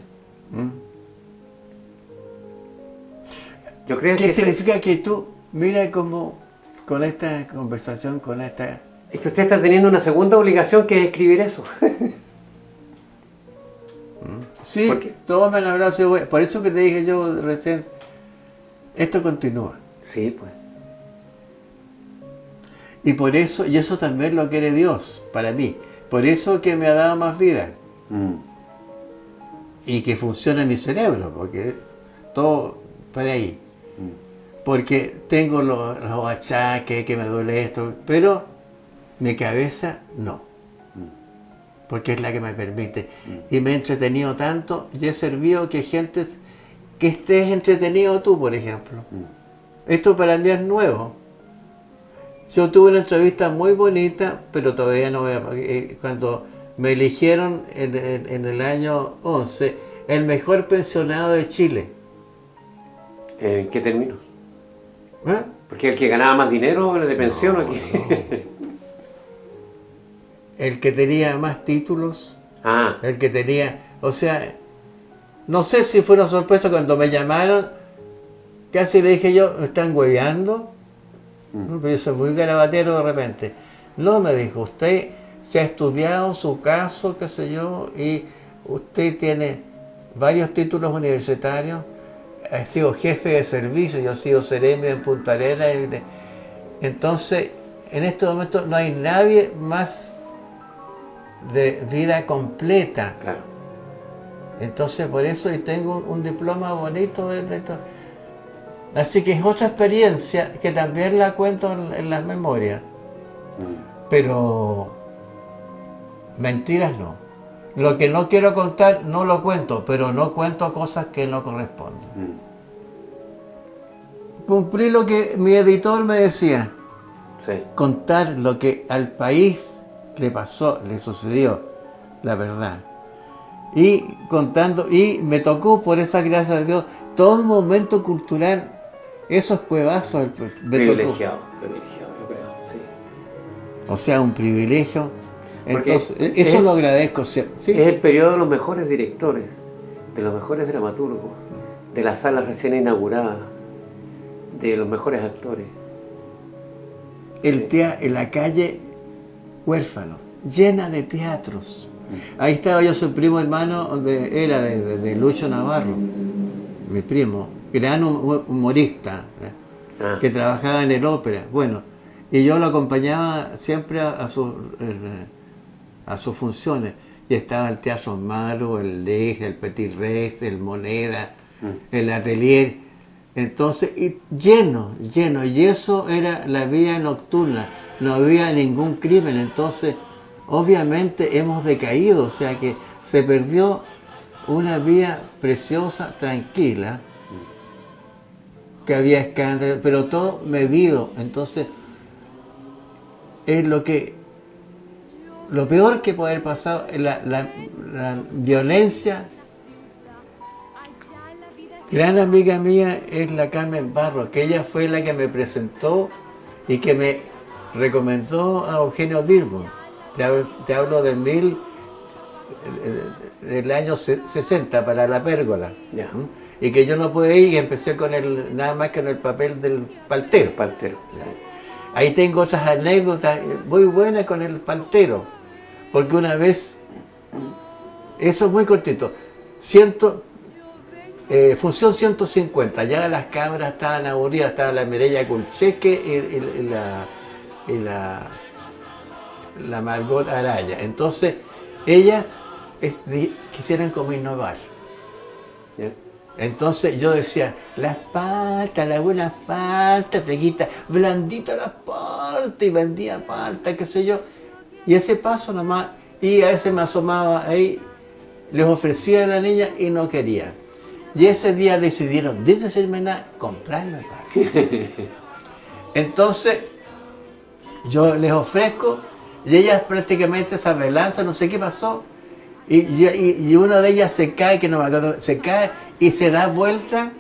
Speaker 2: Yo creo
Speaker 1: ¿Qué
Speaker 2: que
Speaker 1: significa que tú, mira cómo con esta conversación, con esta...
Speaker 2: Es que usted está teniendo una segunda obligación, que es escribir eso.
Speaker 1: Sí, toma el abrazo, güey. Por eso que te dije yo recién, esto continúa.
Speaker 2: Sí, pues.
Speaker 1: Y por eso, y eso también lo quiere Dios, para mí. Por eso que me ha dado más vida. Y que funcione mi cerebro, porque todo para ahí. Porque tengo los achaques, que me duele esto, pero mi cabeza no. Porque es la que me permite. Y me he entretenido tanto, y he servido que gente, que estés entretenido tú, por ejemplo. Esto para mí es nuevo. Yo tuve una entrevista muy bonita, pero todavía no cuando me eligieron en el año 11, el mejor pensionado de Chile.
Speaker 2: ¿En qué términos?
Speaker 1: ¿Eh?
Speaker 2: Porque el que ganaba más dinero de pensión, aquí.
Speaker 1: El que tenía más títulos, el que tenía, o sea, no sé si fue una sorpresa cuando me llamaron, casi le dije yo, ¿me están hueveando? Pero yo soy muy garabatero de repente. No, me dijo, usted se ha estudiado su caso, qué sé yo, y usted tiene varios títulos universitarios, ha sido jefe de servicio, yo he sido seremio en Punta Arenas. Entonces, en este momento no hay nadie más de vida completa.
Speaker 2: Claro.
Speaker 1: Entonces, por eso y tengo un diploma bonito de esto. Así que es otra experiencia que también la cuento en las memorias. Pero mentiras no. Lo que no quiero contar no lo cuento, pero no cuento cosas que no corresponden. Cumplí lo que mi editor me decía.
Speaker 2: Sí.
Speaker 1: Contar lo que al país le pasó, le sucedió, la verdad. Y contando, y me tocó, por esa gracia de Dios, todo un momento cultural, esos cuevazos.
Speaker 2: Privilegiado, yo creo, sí.
Speaker 1: O sea, un privilegio.
Speaker 2: Porque
Speaker 1: entonces, eso lo agradezco. ¿Sí?
Speaker 2: Es el periodo de los mejores directores, de los mejores dramaturgos, de las salas recién inauguradas, de los mejores actores.
Speaker 1: en la calle Huérfano, llena de teatros. Ahí estaba yo, su primo hermano, era de Lucho Navarro, mi primo, gran humorista, que trabajaba en el ópera. Bueno, y yo lo acompañaba siempre a sus funciones. Y estaba el Teatro Malo, el Lej, el Petit Rex, el Moneda, el Atelier. Entonces, y lleno. Y eso era la vida nocturna. No había ningún crimen. Entonces, obviamente hemos decaído. O sea que se perdió una vida preciosa, tranquila. Que había escándalos, pero todo medido. Entonces, es lo peor que puede haber pasado es la violencia. Gran amiga mía es la Carmen Barros, que ella fue la que me presentó y que me recomendó a Eugenio Dilbon. Te hablo del año 60 para La Pérgola.
Speaker 2: Yeah.
Speaker 1: Y que yo no pude ir y empecé nada más que en el papel del paltero. Ahí tengo otras anécdotas muy buenas con el paltero, porque una vez, eso es muy cortito, función 150, ya las cabras estaban aburridas, estaba la Mireya Kulcheque y la Margot Araya. Entonces, ellas quisieran como innovar. Entonces yo decía, las paltas, las buenas paltas, freguitas, blandita las paltas, y vendía paltas, qué sé yo. Y ese paso nomás, y a veces me asomaba ahí, les ofrecía a la niña y no quería. Y ese día decidieron, sin decirme nada, comprarme paltas. Entonces, yo les ofrezco, y ellas prácticamente se abelanzan, no sé qué pasó, y una de ellas se cae, que no me acuerdo, se cae, y se da vuelta,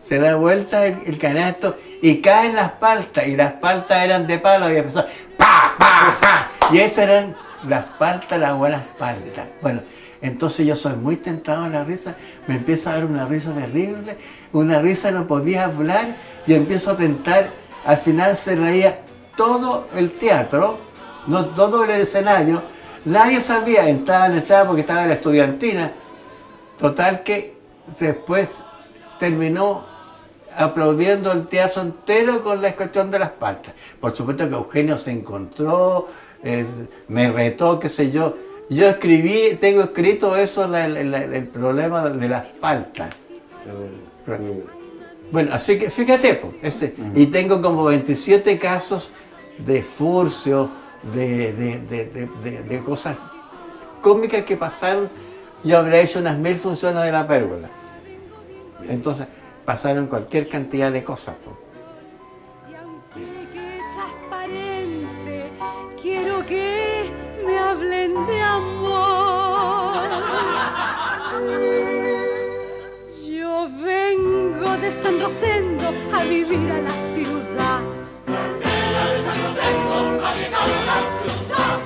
Speaker 1: se da vuelta el canasto y caen las paltas, y las paltas eran de palo y empezó ¡pa, pa, pa! Y esas eran las paltas, las buenas paltas. Bueno, entonces yo soy muy tentado a la risa, me empieza a dar una risa terrible, una risa, no podía hablar, y empiezo a tentar. Al final se reía todo el teatro, no todo el escenario, nadie sabía, entraba en el teatro porque estaba en la estudiantina. Total que después terminó aplaudiendo el teatro entero con la cuestión de las paltas. Por supuesto que Eugenio se encontró, me retó, qué sé yo. Yo tengo escrito eso, el problema de las paltas. Bueno, así que fíjate, y tengo como 27 casos de furcio, de cosas cómicas que pasaron. Yo habría hecho unas 1000 funciones de La Pérgola. Entonces, pasaron cualquier cantidad de cosas.
Speaker 3: Y aunque que transparente, quiero que me hablen de amor. Yo vengo de San Rosendo a vivir a la ciudad.
Speaker 4: Vengo de San Rosendo a llegar a la ciudad.